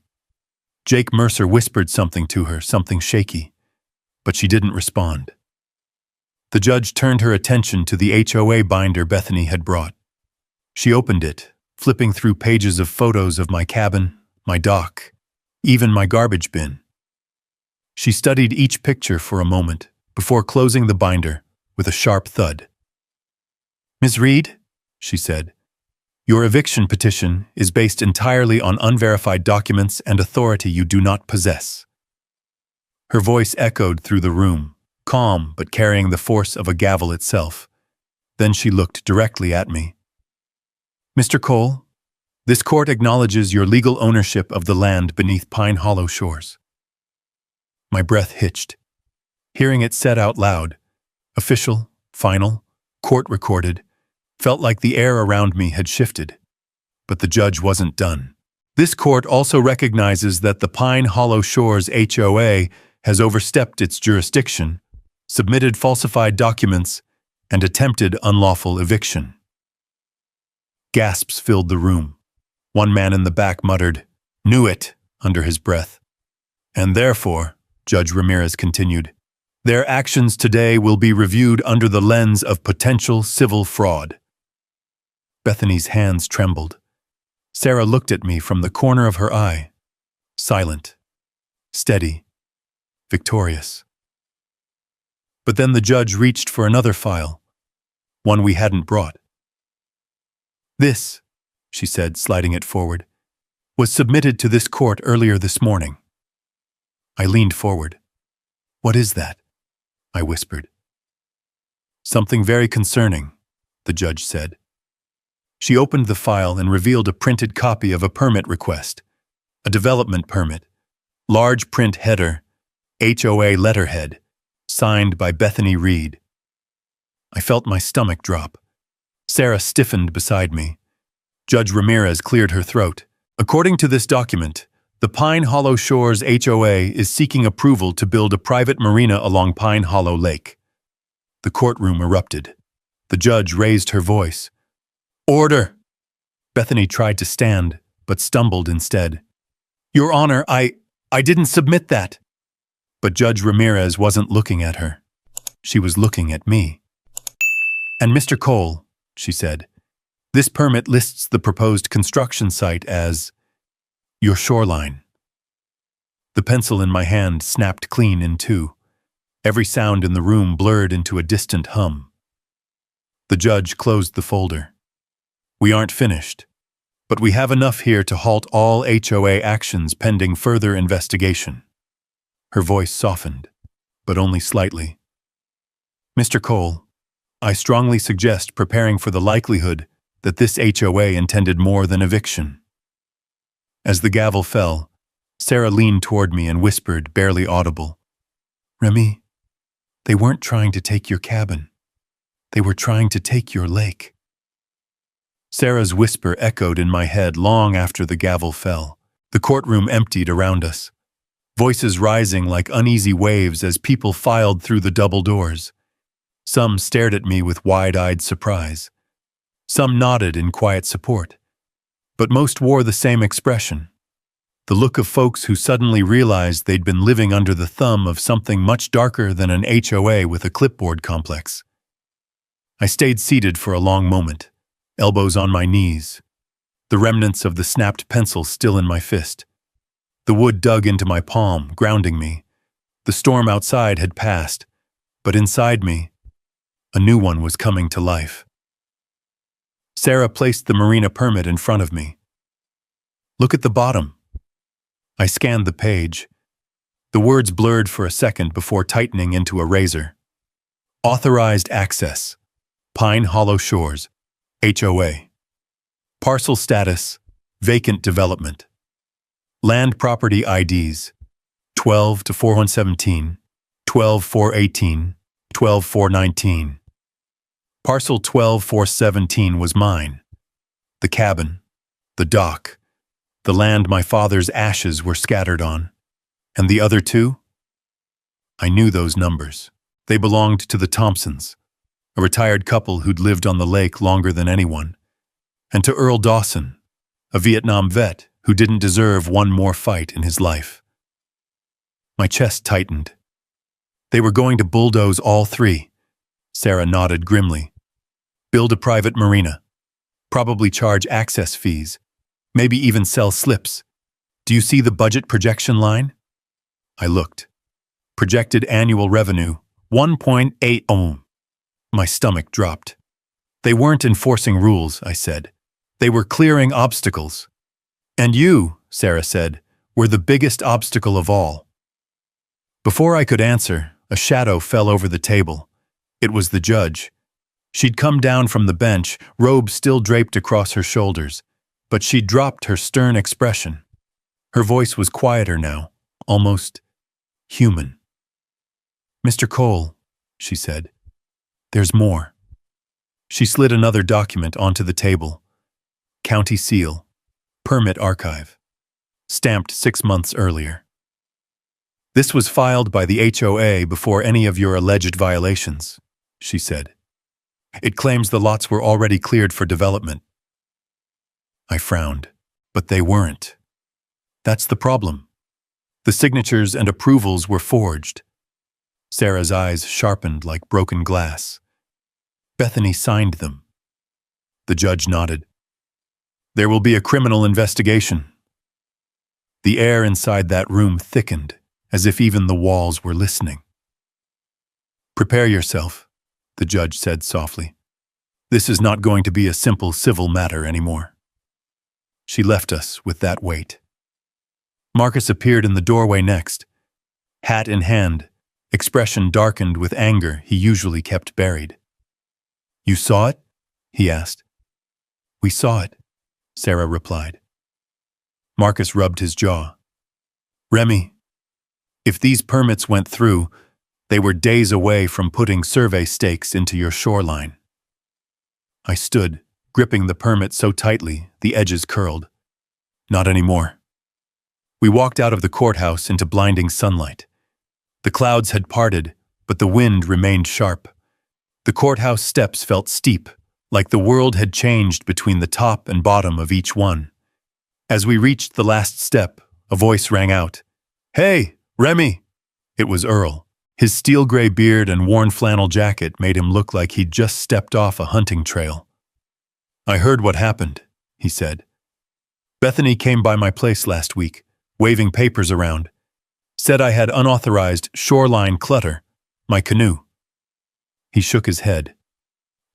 Jake Mercer whispered something to her, something shaky, but she didn't respond. The judge turned her attention to the HOA binder Bethany had brought. She opened it, flipping through pages of photos of my cabin, my dock, even my garbage bin. She studied each picture for a moment before closing the binder with a sharp thud. Ms. Reed, she said, your eviction petition is based entirely on unverified documents and authority you do not possess. Her voice echoed through the room, calm but carrying the force of a gavel itself. Then she looked directly at me. Mr. Cole, this court acknowledges your legal ownership of the land beneath Pine Hollow Shores. My breath hitched. Hearing it said out loud, official, final, court-recorded, felt like the air around me had shifted. But the judge wasn't done. This court also recognizes that the Pine Hollow Shores HOA has overstepped its jurisdiction, submitted falsified documents, and attempted unlawful eviction. Gasps filled the room. One man in the back muttered, "Knew it," under his breath. And therefore, Judge Ramirez continued, their actions today will be reviewed under the lens of potential civil fraud. Bethany's hands trembled. Sarah looked at me from the corner of her eye, silent, steady, victorious. But then the judge reached for another file, one we hadn't brought. This, she said, sliding it forward, was submitted to this court earlier this morning. I leaned forward. What is that? I whispered. Something very concerning, the judge said. She opened the file and revealed a printed copy of a permit request, a development permit, large print header, HOA letterhead, signed by Bethany Reed. I felt my stomach drop. Sarah stiffened beside me. Judge Ramirez cleared her throat. According to this document, the Pine Hollow Shores HOA is seeking approval to build a private marina along Pine Hollow Lake. The courtroom erupted. The judge raised her voice. Order! Bethany tried to stand, but stumbled instead. Your Honor, I didn't submit that. But Judge Ramirez wasn't looking at her. She was looking at me. And Mr. Cole, she said, this permit lists the proposed construction site as your shoreline. The pencil in my hand snapped clean in two. Every sound in the room blurred into a distant hum. The judge closed the folder. We aren't finished, but we have enough here to halt all HOA actions pending further investigation. Her voice softened, but only slightly. Mr. Cole, I strongly suggest preparing for the likelihood that this HOA intended more than eviction. As the gavel fell, Sarah leaned toward me and whispered, barely audible, Remy, they weren't trying to take your cabin. They were trying to take your lake. Sarah's whisper echoed in my head long after the gavel fell. The courtroom emptied around us, voices rising like uneasy waves as people filed through the double doors. Some stared at me with wide-eyed surprise. Some nodded in quiet support. But most wore the same expression, the look of folks who suddenly realized they'd been living under the thumb of something much darker than an HOA with a clipboard complex. I stayed seated for a long moment, elbows on my knees, the remnants of the snapped pencil still in my fist. The wood dug into my palm, grounding me. The storm outside had passed, but inside me, a new one was coming to life. Sarah placed the marina permit in front of me. Look at the bottom. I scanned the page. The words blurred for a second before tightening into a razor. Authorized access. Pine Hollow Shores, HOA. Parcel status, vacant development. Land property IDs, 12-4117, 12-418, 12-419. Parcel 12-417 was mine. The cabin, the dock, the land my father's ashes were scattered on. And the other two? I knew those numbers. They belonged to the Thompsons, a retired couple who'd lived on the lake longer than anyone, and to Earl Dawson, a Vietnam vet who didn't deserve one more fight in his life. My chest tightened. They were going to bulldoze all three. Sarah nodded grimly. Build a private marina. Probably charge access fees. Maybe even sell slips. Do you see the budget projection line? I looked. Projected annual revenue, 1.8 ohm. My stomach dropped. They weren't enforcing rules, I said. They were clearing obstacles. And you, Sarah said, were the biggest obstacle of all. Before I could answer, a shadow fell over the table. It was the judge. She'd come down from the bench, robe still draped across her shoulders, but she'd dropped her stern expression. Her voice was quieter now, almost human. Mr. Cole, she said, there's more. She slid another document onto the table. County seal, permit archive, stamped 6 months earlier. This was filed by the HOA before any of your alleged violations, she said. It claims the lots were already cleared for development. I frowned, but they weren't. That's the problem. The signatures and approvals were forged. Sarah's eyes sharpened like broken glass. Bethany signed them. The judge nodded. There will be a criminal investigation. The air inside that room thickened, as if even the walls were listening. Prepare yourself, the judge said softly. This is not going to be a simple civil matter anymore. She left us with that weight. Marcus appeared in the doorway next, hat in hand, expression darkened with anger he usually kept buried. You saw it? He asked. We saw it, Sarah replied. Marcus rubbed his jaw. Remy, if these permits went through, they were days away from putting survey stakes into your shoreline. I stood, gripping the permit so tightly the edges curled. Not anymore. We walked out of the courthouse into blinding sunlight. The clouds had parted, but the wind remained sharp. The courthouse steps felt steep, like the world had changed between the top and bottom of each one. As we reached the last step, a voice rang out. Hey, Remy! It was Earl. His steel-gray beard and worn flannel jacket made him look like he'd just stepped off a hunting trail. I heard what happened, he said. Bethany came by my place last week, waving papers around. Said I had unauthorized shoreline clutter, my canoe. He shook his head.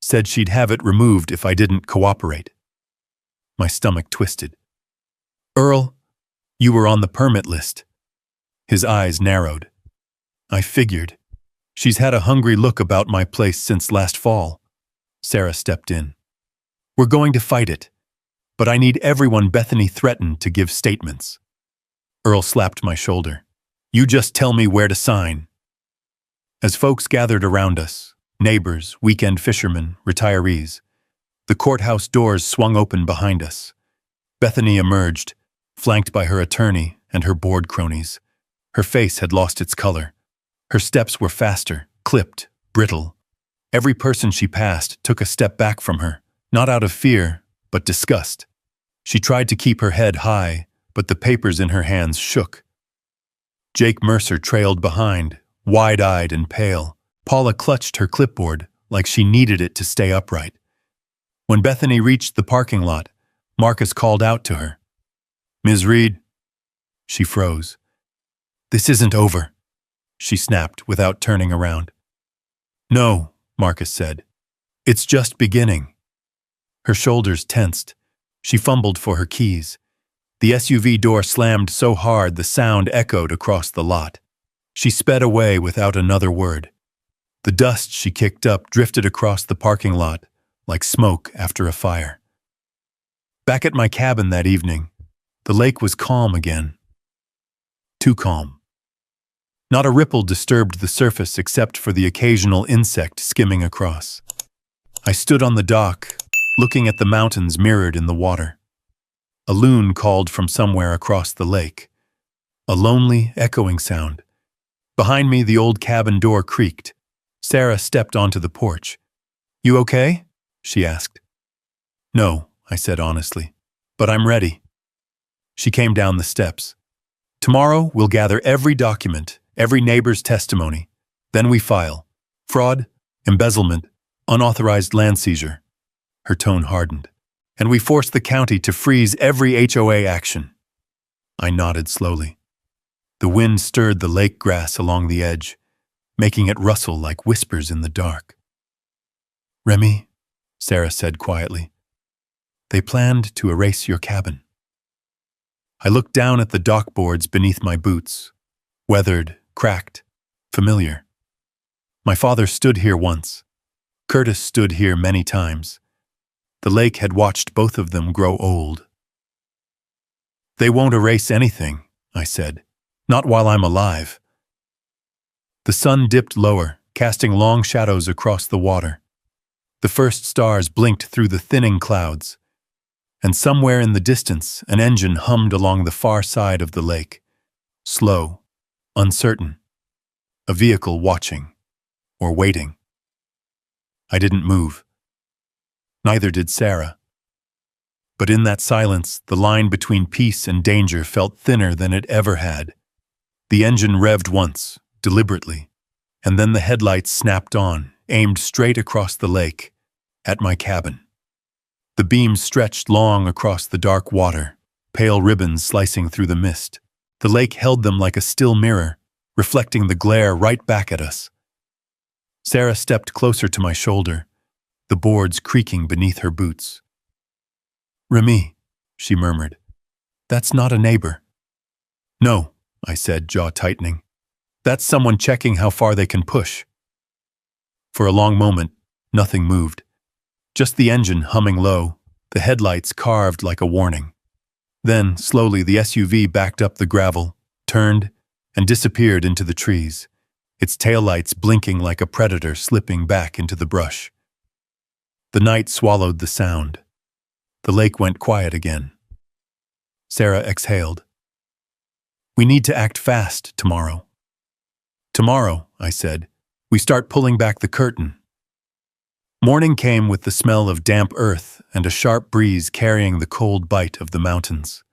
Said she'd have it removed if I didn't cooperate. My stomach twisted. Earl, you were on the permit list. His eyes narrowed. I figured. She's had a hungry look about my place since last fall. Sarah stepped in. We're going to fight it, but I need everyone Bethany threatened to give statements. Earl slapped my shoulder. You just tell me where to sign. As folks gathered around us, neighbors, weekend fishermen, retirees, the courthouse doors swung open behind us. Bethany emerged, flanked by her attorney and her board cronies. Her face had lost its color. Her steps were faster, clipped, brittle. Every person she passed took a step back from her, not out of fear, but disgust. She tried to keep her head high, but the papers in her hands shook. Jake Mercer trailed behind, wide-eyed and pale. Paula clutched her clipboard, like she needed it to stay upright. When Bethany reached the parking lot, Marcus called out to her. "Ms. Reed." She froze. "This isn't over," she snapped without turning around. "No," Marcus said. "It's just beginning." Her shoulders tensed. She fumbled for her keys. The SUV door slammed so hard the sound echoed across the lot. She sped away without another word. The dust she kicked up drifted across the parking lot like smoke after a fire. Back at my cabin that evening, the lake was calm again. Too calm. Not a ripple disturbed the surface except for the occasional insect skimming across. I stood on the dock, looking at the mountains mirrored in the water. A loon called from somewhere across the lake. A lonely, echoing sound. Behind me, the old cabin door creaked. Sarah stepped onto the porch. "You okay?" she asked. "No," I said honestly, "but I'm ready." She came down the steps. "Tomorrow, we'll gather every document, every neighbor's testimony. Then we file. Fraud, embezzlement, unauthorized land seizure." Her tone hardened. "And we force the county to freeze every HOA action." I nodded slowly. The wind stirred the lake grass along the edge, making it rustle like whispers in the dark. "Remy," Sarah said quietly, "they planned to erase your cabin." I looked down at the dock boards beneath my boots, weathered, cracked, familiar. My father stood here once. Curtis stood here many times. The lake had watched both of them grow old. "They won't erase anything," I said. "Not while I'm alive." The sun dipped lower, casting long shadows across the water. The first stars blinked through the thinning clouds, and somewhere in the distance an engine hummed along the far side of the lake. Slow, uncertain. A vehicle watching, or waiting. I didn't move. Neither did Sarah. But in that silence, the line between peace and danger felt thinner than it ever had. The engine revved once, deliberately, and then the headlights snapped on, aimed straight across the lake, at my cabin. The beams stretched long across the dark water, pale ribbons slicing through the mist. The lake held them like a still mirror, reflecting the glare right back at us. Sarah stepped closer to my shoulder, the boards creaking beneath her boots. "Remy," she murmured, "that's not a neighbor." "No," I said, jaw tightening. "That's someone checking how far they can push." For a long moment, nothing moved. Just the engine humming low, the headlights carved like a warning. Then, slowly, the SUV backed up the gravel, turned, and disappeared into the trees, its taillights blinking like a predator slipping back into the brush. The night swallowed the sound. The lake went quiet again. Sarah exhaled. "We need to act fast tomorrow." "Tomorrow," I said, "we start pulling back the curtain." Morning came with the smell of damp earth and a sharp breeze carrying the cold bite of the mountains.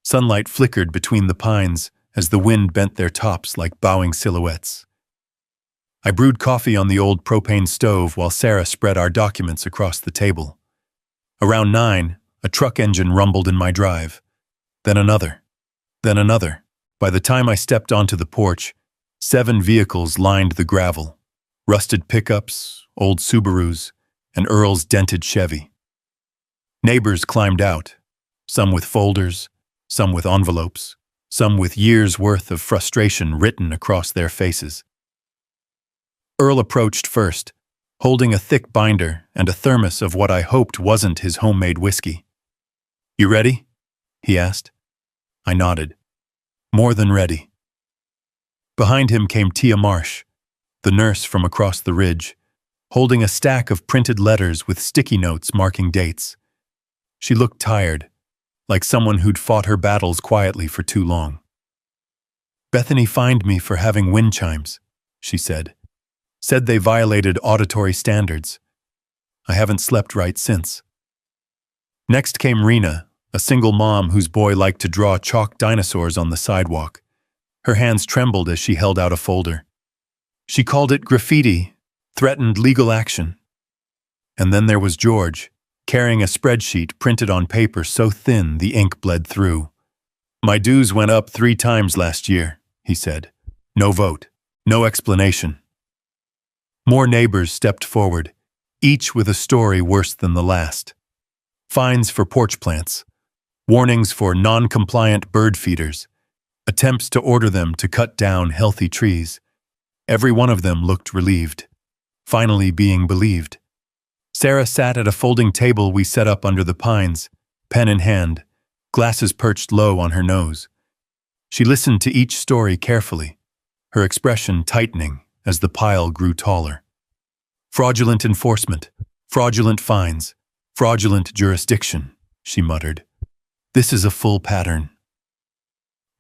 Sunlight flickered between the pines as the wind bent their tops like bowing silhouettes. I brewed coffee on the old propane stove while Sarah spread our documents across the table. Around 9, a truck engine rumbled in my drive. Then another. Then another. By the time I stepped onto the porch, 7 vehicles lined the gravel. Rusted pickups, old Subarus, and Earl's dented Chevy. Neighbors climbed out, some with folders, some with envelopes, some with years' worth of frustration written across their faces. Earl approached first, holding a thick binder and a thermos of what I hoped wasn't his homemade whiskey. "You ready?" he asked. I nodded. More than ready. Behind him came Tia Marsh, the nurse from across the ridge, holding a stack of printed letters with sticky notes marking dates. She looked tired, like someone who'd fought her battles quietly for too long. "Bethany fined me for having wind chimes," she said. "Said they violated auditory standards. I haven't slept right since." Next came Rena, a single mom whose boy liked to draw chalk dinosaurs on the sidewalk. Her hands trembled as she held out a folder. She called it graffiti, threatened legal action. And then there was George, carrying a spreadsheet printed on paper so thin the ink bled through. "My dues went up 3 times last year," he said. "No vote. No explanation." More neighbors stepped forward, each with a story worse than the last. Fines for porch plants, warnings for non-compliant bird feeders, attempts to order them to cut down healthy trees. Every one of them looked relieved, finally being believed. Sarah sat at a folding table we set up under the pines, pen in hand, glasses perched low on her nose. She listened to each story carefully, her expression tightening as the pile grew taller. "Fraudulent enforcement, fraudulent fines, fraudulent jurisdiction," she muttered. "This is a full pattern."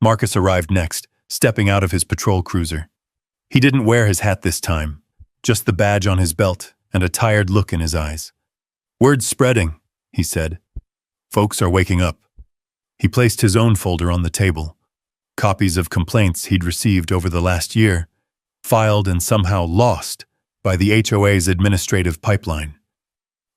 Marcus arrived next, stepping out of his patrol cruiser. He didn't wear his hat this time, just the badge on his belt and a tired look in his eyes. "Word's spreading," he said. "Folks are waking up." He placed his own folder on the table, copies of complaints he'd received over the last year, filed and somehow lost by the HOA's administrative pipeline.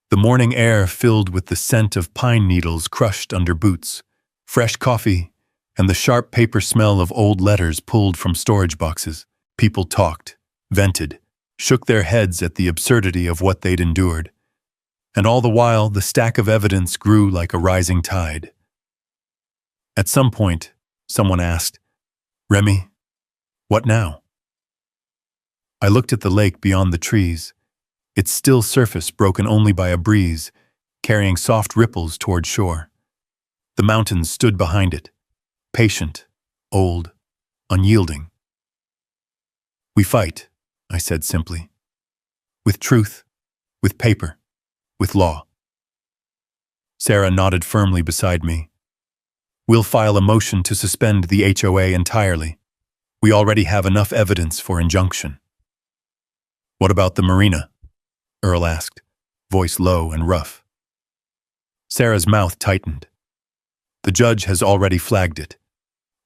The morning air filled with the scent of pine needles crushed under boots, fresh coffee, and the sharp paper smell of old letters pulled from storage boxes. People talked, vented, shook their heads at the absurdity of what they'd endured. And all the while, the stack of evidence grew like a rising tide. At some point, someone asked, "Remy, what now?" I looked at the lake beyond the trees, its still surface broken only by a breeze, carrying soft ripples toward shore. The mountains stood behind it, patient, old, unyielding. "We fight," I said simply. "With truth, with paper, with law." Sarah nodded firmly beside me. "We'll file a motion to suspend the HOA entirely. We already have enough evidence for injunction." "What about the marina?" Earl asked, voice low and rough. Sarah's mouth tightened. "The judge has already flagged it.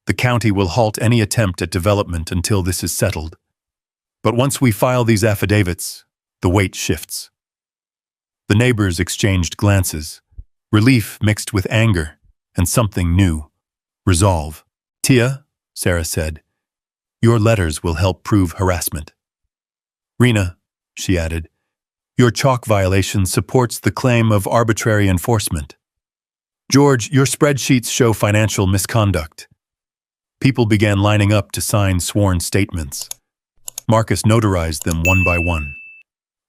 The county will halt any attempt at development until this is settled. But once we file these affidavits, the weight shifts." The neighbors exchanged glances, relief mixed with anger, and something new, resolve. "Tia," Sarah said, "your letters will help prove harassment." "Rena," she added, "your chalk violation supports the claim of arbitrary enforcement. George, your spreadsheets show financial misconduct." People began lining up to sign sworn statements. Marcus notarized them one by one.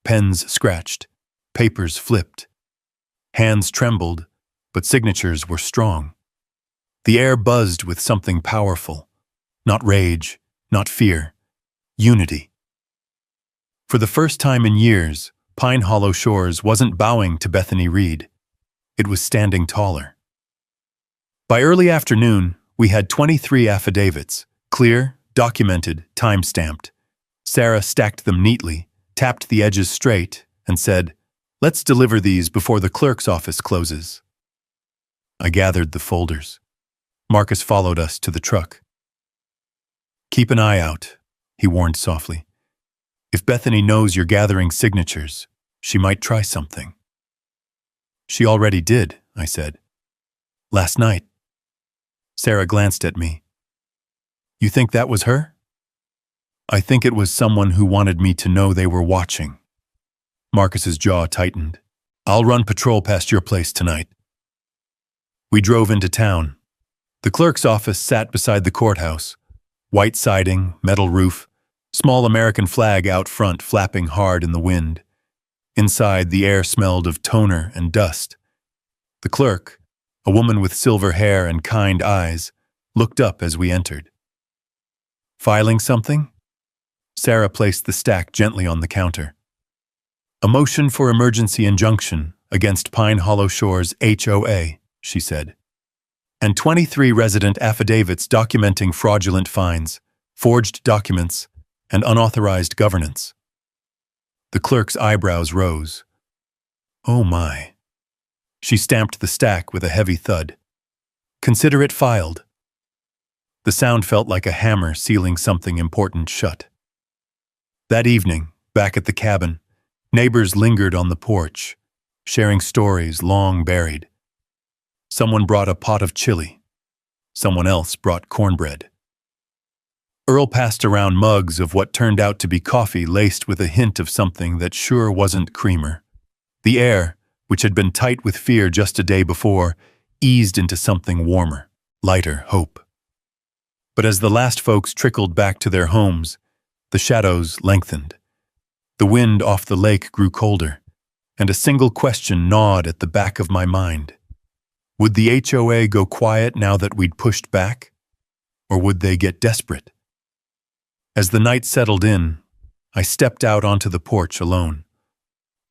Pens scratched, papers flipped. Hands trembled, but signatures were strong. The air buzzed with something powerful. Not rage, not fear. Unity. For the first time in years, Pine Hollow Shores wasn't bowing to Bethany Reed. It was standing taller. By early afternoon, we had 23 affidavits, clear, documented, time-stamped. Sarah stacked them neatly, tapped the edges straight, and said, "Let's deliver these before the clerk's office closes." I gathered the folders. Marcus followed us to the truck. "Keep an eye out," he warned softly. "If Bethany knows you're gathering signatures, she might try something." "She already did," I said. "Last night." Sarah glanced at me. "You think that was her?" "I think it was someone who wanted me to know they were watching." Marcus's jaw tightened. "I'll run patrol past your place tonight." We drove into town. The clerk's office sat beside the courthouse. White siding, metal roof, small American flag out front flapping hard in the wind. Inside, the air smelled of toner and dust. The clerk, a woman with silver hair and kind eyes, looked up as we entered. "Filing something?" Sarah placed the stack gently on the counter. "A motion for emergency injunction against Pine Hollow Shores HOA," she said. "And 23 resident affidavits documenting fraudulent fines, forged documents, and unauthorized governance." The clerk's eyebrows rose. "Oh my." She stamped the stack with a heavy thud. "Consider it filed." The sound felt like a hammer sealing something important shut. That evening, Back at the cabin, neighbors lingered on the porch, sharing stories long buried. Someone brought a pot of chili. Someone else brought cornbread. Earl passed around mugs of what turned out to be coffee laced with a hint of something that sure wasn't creamer. The air, which had been tight with fear just a day before, eased into something warmer, lighter hope. But as the last folks trickled back to their homes, the shadows lengthened. The wind off the lake grew colder, and a single question gnawed at the back of my mind. Would the HOA go quiet now that we'd pushed back? Or would they get desperate? As the night settled in, I stepped out onto the porch alone.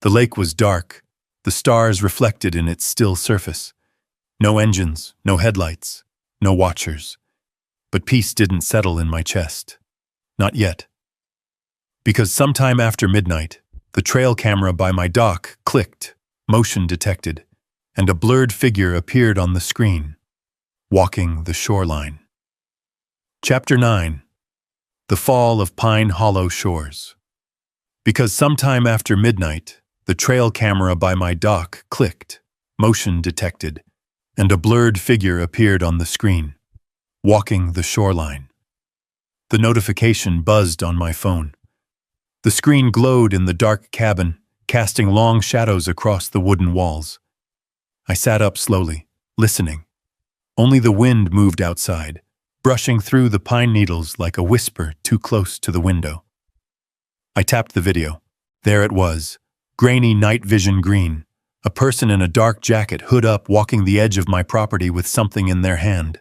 The lake was dark, the stars reflected in its still surface. No engines, no headlights, no watchers. But peace didn't settle in my chest. Not yet. Because sometime after midnight, the trail camera by my dock clicked, motion detected, and a blurred figure appeared on the screen, walking the shoreline. Chapter 9. The Fall of Pine Hollow Shores. Because sometime after midnight, the trail camera by my dock clicked, motion detected, and a blurred figure appeared on the screen, walking the shoreline. The notification buzzed on my phone. The screen glowed in the dark cabin, casting long shadows across the wooden walls. I sat up slowly, listening. Only the wind moved outside, brushing through the pine needles like a whisper too close to the window. I tapped the video. There it was, grainy night vision green, a person in a dark jacket hood up walking the edge of my property with something in their hand.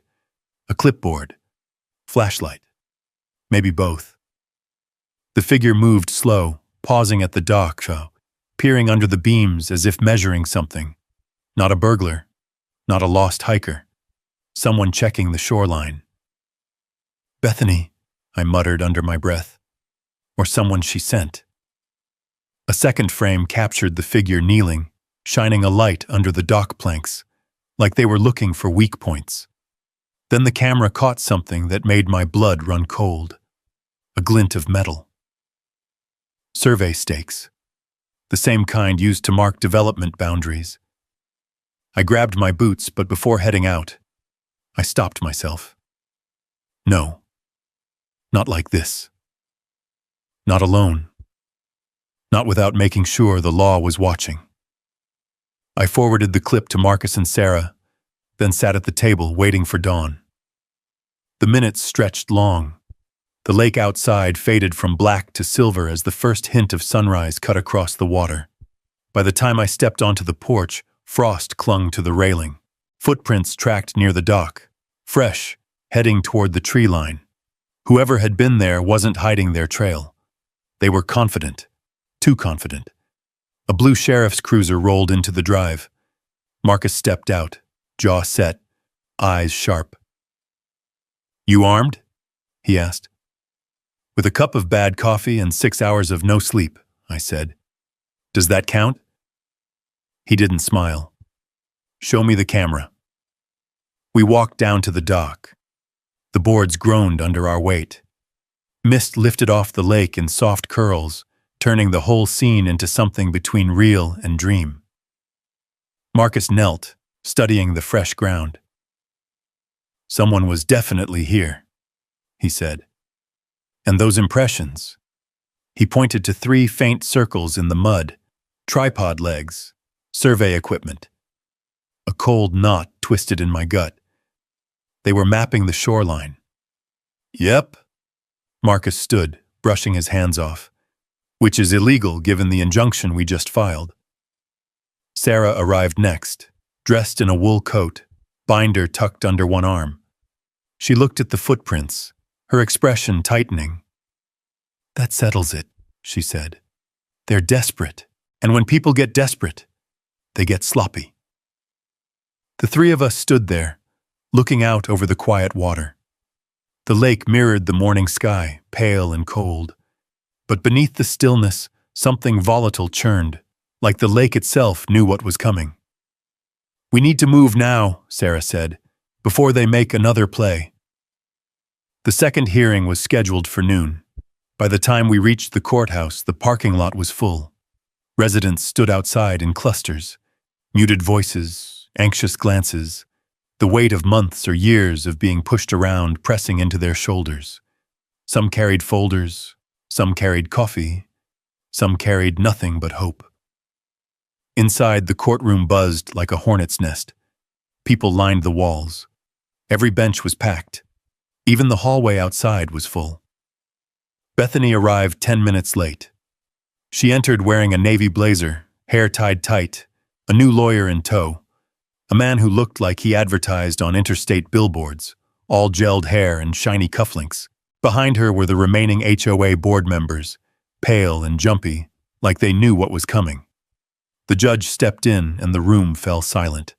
A clipboard. Flashlight. Maybe both. The figure moved slow, pausing at the dock, peering under the beams as if measuring something. Not a burglar. Not a lost hiker. Someone checking the shoreline. Bethany, I muttered under my breath. Or someone she sent. A second frame captured the figure kneeling, shining a light under the dock planks, like they were looking for weak points. Then the camera caught something that made my blood run cold. A glint of metal. Survey stakes. The same kind used to mark development boundaries. I grabbed my boots, but before heading out, I stopped myself. No. Not like this. Not alone. Not without making sure the law was watching. I forwarded the clip to Marcus and Sarah, then sat at the table waiting for dawn. The minutes stretched long. The lake outside faded from black to silver as the first hint of sunrise cut across the water. By the time I stepped onto the porch, frost clung to the railing. Footprints tracked near the dock, fresh, heading toward the tree line. Whoever had been there wasn't hiding their trail. They were confident. Too confident. A blue sheriff's cruiser rolled into the drive. Marcus stepped out, jaw set, eyes sharp. "You armed?" he asked. "With a cup of bad coffee and 6 hours of no sleep," I said. "Does that count?" He didn't smile. "Show me the camera." We walked down to the dock. The boards groaned under our weight. Mist lifted off the lake in soft curls, turning the whole scene into something between real and dream. Marcus knelt, studying the fresh ground. "Someone was definitely here," he said. "And those impressions." He pointed to 3 faint circles in the mud, tripod legs, survey equipment. A cold knot twisted in my gut. They were mapping the shoreline. "Yep." Marcus stood, brushing his hands off, which is illegal given the injunction we just filed. Sarah arrived next, dressed in a wool coat, binder tucked under one arm. She looked at the footprints, her expression tightening. "That settles it," she said. "They're desperate, and when people get desperate, they get sloppy." The 3 of us stood there, looking out over the quiet water. The lake mirrored the morning sky, pale and cold. But beneath the stillness, something volatile churned, like the lake itself knew what was coming. "We need to move now," Sarah said, "before they make another play." The second hearing was scheduled for noon. By the time we reached the courthouse, the parking lot was full. Residents stood outside in clusters. Muted voices, anxious glances, the weight of months or years of being pushed around pressing into their shoulders. Some carried folders, some carried coffee, some carried nothing but hope. Inside, the courtroom buzzed like a hornet's nest. People lined the walls. Every bench was packed. Even the hallway outside was full. Bethany arrived 10 minutes late. She entered wearing a navy blazer, hair tied tight, a new lawyer in tow, a man who looked like he advertised on interstate billboards, all gelled hair and shiny cufflinks. Behind her were the remaining HOA board members, pale and jumpy, like they knew what was coming. The judge stepped in and the room fell silent.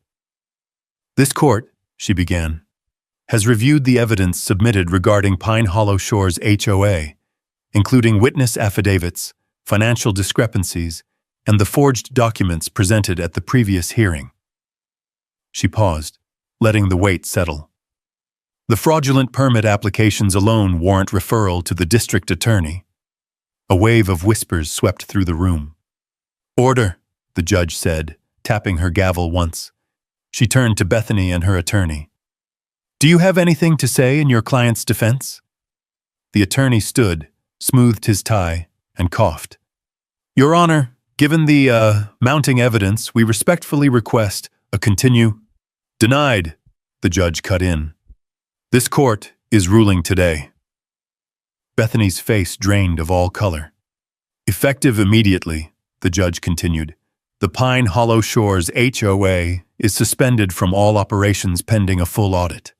"This court," she began, "has reviewed the evidence submitted regarding Pine Hollow Shores HOA, including witness affidavits, financial discrepancies, and the forged documents presented at the previous hearing." She paused, letting the weight settle. "The fraudulent permit applications alone warrant referral to the district attorney." A wave of whispers swept through the room. "Order," the judge said, tapping her gavel once. She turned to Bethany and her attorney. "Do you have anything to say in your client's defense?" The attorney stood, smoothed his tie, and coughed. "Your Honor, given the mounting evidence, we respectfully request a continue." "Denied," the judge cut in. "This court is ruling today." Bethany's face drained of all color. "Effective immediately," the judge continued, "the Pine Hollow Shores HOA is suspended from all operations pending a full audit."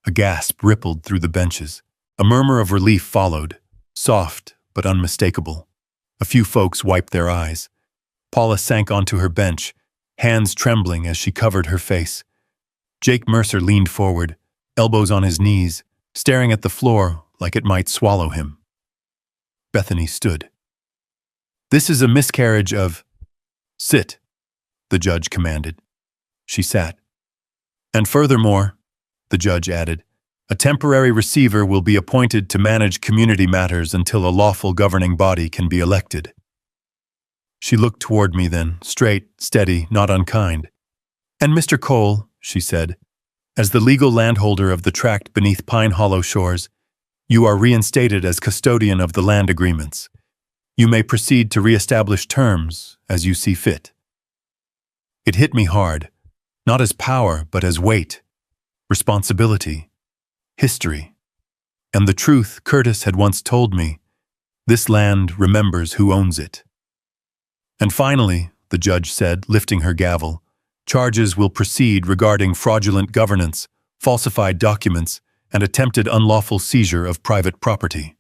A gasp rippled through the benches. A murmur of relief followed, soft but unmistakable. A few folks wiped their eyes. Paula sank onto her bench, hands trembling as she covered her face. Jake Mercer leaned forward, elbows on his knees, staring at the floor like it might swallow him. Bethany stood. "This is a miscarriage of—" "Sit," the judge commanded. She sat. "And furthermore," the judge added, "a temporary receiver will be appointed to manage community matters until a lawful governing body can be elected." She looked toward me then, straight, steady, not unkind. "And Mr. Cole," she said, "as the legal landholder of the tract beneath Pine Hollow Shores, you are reinstated as custodian of the land agreements. You may proceed to reestablish terms as you see fit." It hit me hard, not as power but as weight, responsibility, history, and the truth Curtis had once told me: this land remembers who owns it. "And finally," the judge said, lifting her gavel, "charges will proceed regarding fraudulent governance, falsified documents, and attempted unlawful seizure of private property."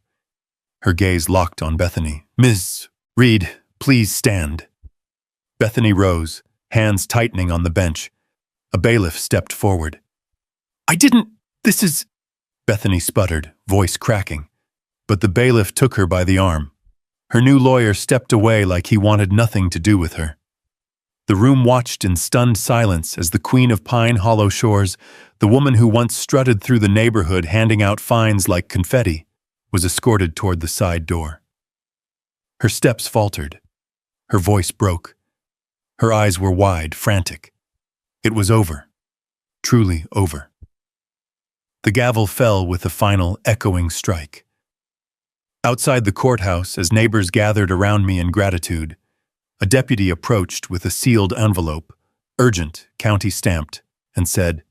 Her gaze locked on Bethany. "Ms. Reed, please stand." Bethany rose, hands tightening on the bench. A bailiff stepped forward. This is—" Bethany sputtered, voice cracking. But the bailiff took her by the arm. Her new lawyer stepped away like he wanted nothing to do with her. The room watched in stunned silence as the Queen of Pine Hollow Shores, the woman who once strutted through the neighborhood handing out fines like confetti, was escorted toward the side door. Her steps faltered. Her voice broke. Her eyes were wide, frantic. It was over. Truly over. The gavel fell with a final, echoing strike. Outside the courthouse, as neighbors gathered around me in gratitude, a deputy approached with a sealed envelope, urgent, county-stamped, and said,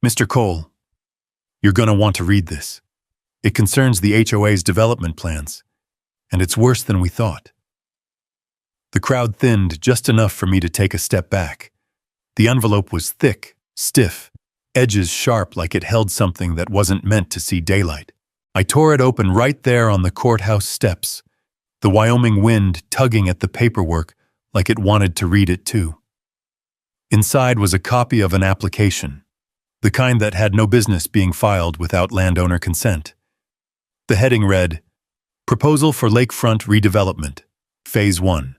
"Mr. Cole, you're going to want to read this. It concerns the HOA's development plans, and it's worse than we thought." The crowd thinned just enough for me to take a step back. The envelope was thick, stiff, edges sharp like it held something that wasn't meant to see daylight. I tore it open right there on the courthouse steps, the Wyoming wind tugging at the paperwork like it wanted to read it too. Inside was a copy of an application, the kind that had no business being filed without landowner consent. The heading read, "Proposal for Lakefront Redevelopment, Phase 1.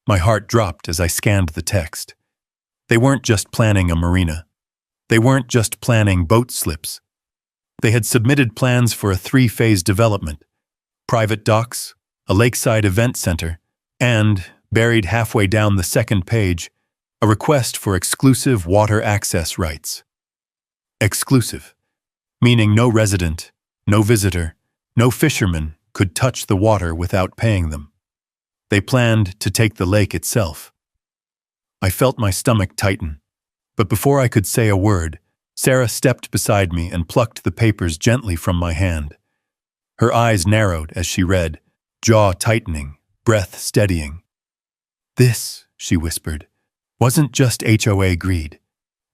My heart dropped as I scanned the text. They weren't just planning a marina. They weren't just planning boat slips. They had submitted plans for a 3-phase development, private docks, a lakeside event center, and, buried halfway down the second page, a request for exclusive water access rights. Exclusive, meaning no resident, no visitor, no fisherman could touch the water without paying them. They planned to take the lake itself. I felt my stomach tighten, but before I could say a word, Sarah stepped beside me and plucked the papers gently from my hand. Her eyes narrowed as she read, jaw tightening, breath steadying. This, she whispered, wasn't just HOA greed.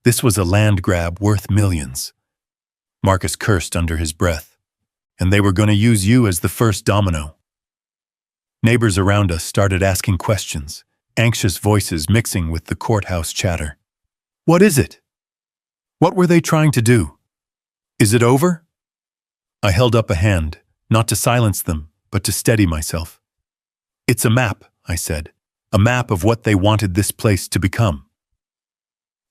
This was a land grab worth millions. Marcus cursed under his breath. And they were going to use you as the first domino. Neighbors around us started asking questions, anxious voices mixing with the courthouse chatter. What is it? What were they trying to do? Is it over? I held up a hand, not to silence them, but to steady myself. It's a map, I said, a map of what they wanted this place to become.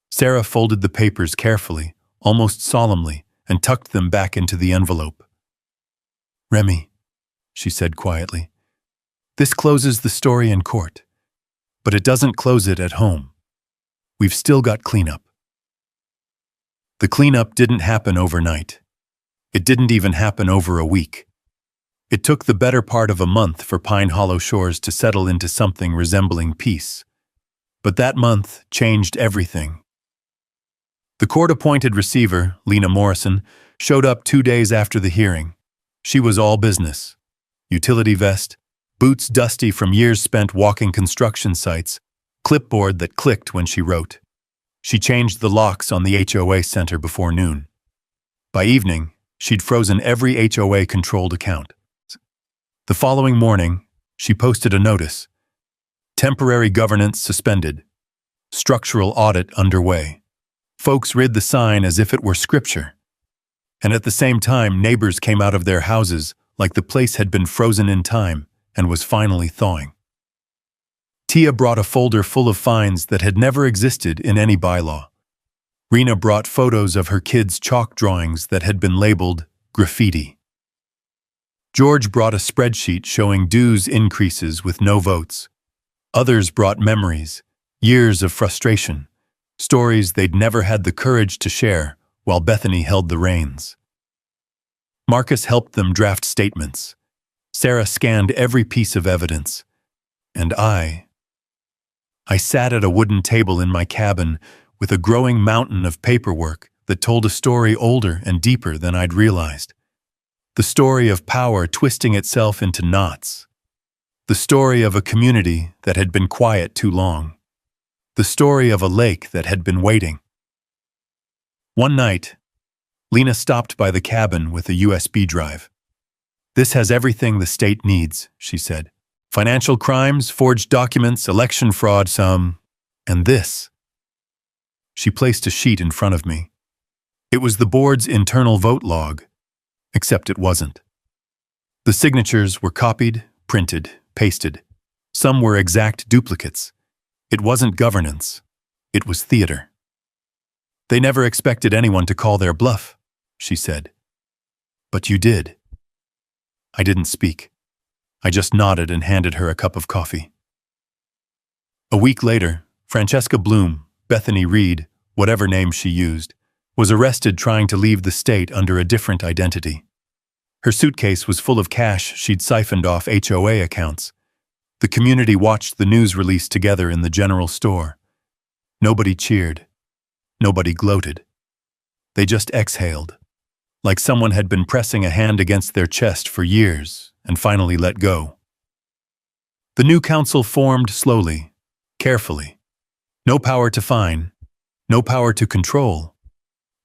Sarah folded the papers carefully, almost solemnly, and tucked them back into the envelope. Remy, she said quietly, this closes the story in court, but it doesn't close it at home. We've still got cleanup. The cleanup didn't happen overnight. It didn't even happen over a week. It took the better part of a month for Pine Hollow Shores to settle into something resembling peace. But that month changed everything. The court-appointed receiver, Lena Morrison, showed up 2 days after the hearing. She was all business. Utility vest, boots dusty from years spent walking construction sites, clipboard that clicked when she wrote. She changed the locks on the HOA center before noon. By evening, she'd frozen every HOA-controlled account. The following morning, she posted a notice. Temporary governance suspended. Structural audit underway. Folks read the sign as if it were scripture. And at the same time, neighbors came out of their houses like the place had been frozen in time and was finally thawing. Tia brought a folder full of fines that had never existed in any bylaw. Rena brought photos of her kids' chalk drawings that had been labeled graffiti. George brought a spreadsheet showing dues increases with no votes. Others brought memories, years of frustration, stories they'd never had the courage to share while Bethany held the reins. Marcus helped them draft statements. Sarah scanned every piece of evidence. And I sat at a wooden table in my cabin with a growing mountain of paperwork that told a story older and deeper than I'd realized. The story of power twisting itself into knots. The story of a community that had been quiet too long. The story of a lake that had been waiting. One night, Lena stopped by the cabin with a USB drive. This has everything the state needs, she said. Financial crimes, forged documents, election fraud, and this. She placed a sheet in front of me. It was the board's internal vote log, except it wasn't. The signatures were copied, printed, pasted. Some were exact duplicates. It wasn't governance. It was theater. They never expected anyone to call their bluff, she said. But you did. I didn't speak. I just nodded and handed her a cup of coffee. A week later, Francesca Bloom, Bethany Reed, whatever name she used, was arrested trying to leave the state under a different identity. Her suitcase was full of cash she'd siphoned off HOA accounts. The community watched the news release together in the general store. Nobody cheered. Nobody gloated. They just exhaled, like someone had been pressing a hand against their chest for years and finally let go. The new council formed slowly, carefully. No power to fine, no power to control.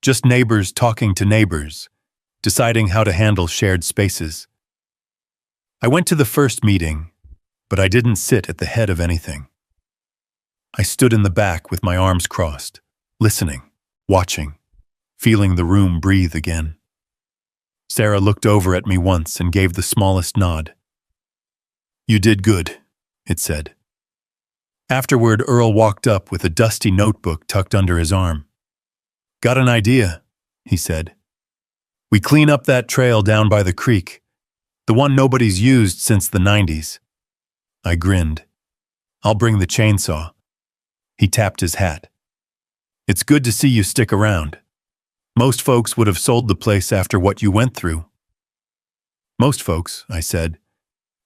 Just neighbors talking to neighbors, deciding how to handle shared spaces. I went to the first meeting, but I didn't sit at the head of anything. I stood in the back with my arms crossed, listening, watching, feeling the room breathe again. Sarah looked over at me once and gave the smallest nod. You did good, it said. Afterward, Earl walked up with a dusty notebook tucked under his arm. Got an idea, he said. We clean up that trail down by the creek. The one nobody's used since the 90s. I grinned. I'll bring the chainsaw. He tapped his hat. It's good to see you stick around. Most folks would have sold the place after what you went through. Most folks, I said,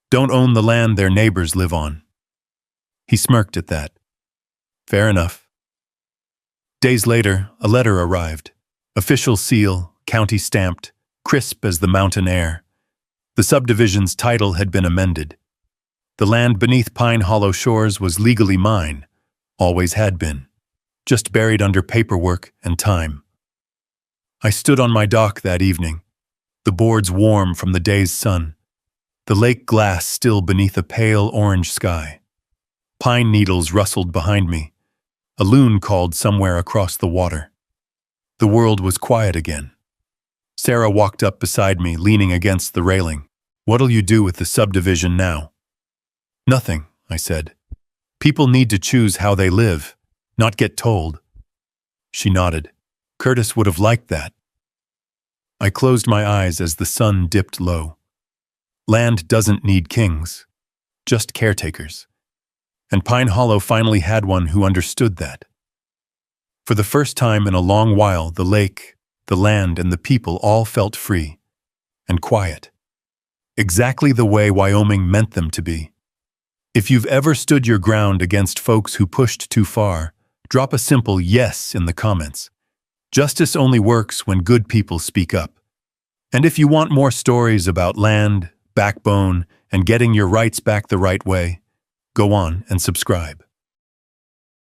don't own the land their neighbors live on. He smirked at that. Fair enough. Days later, a letter arrived. Official seal, county stamped, crisp as the mountain air. The subdivision's title had been amended. The land beneath Pine Hollow Shores was legally mine, always had been, just buried under paperwork and time. I stood on my dock that evening, the boards warm from the day's sun, the lake glass still beneath a pale orange sky. Pine needles rustled behind me. A loon called somewhere across the water. The world was quiet again. Sarah walked up beside me, leaning against the railing. What'll you do with the subdivision now? Nothing, I said. People need to choose how they live, not get told. She nodded. Curtis would have liked that. I closed my eyes as the sun dipped low. Land doesn't need kings, just caretakers. And Pine Hollow finally had one who understood that. For the first time in a long while, the lake, the land, and the people all felt free and quiet. Exactly the way Wyoming meant them to be. If you've ever stood your ground against folks who pushed too far, drop a simple yes in the comments. Justice only works when good people speak up. And if you want more stories about land, backbone, and getting your rights back the right way, go on and subscribe.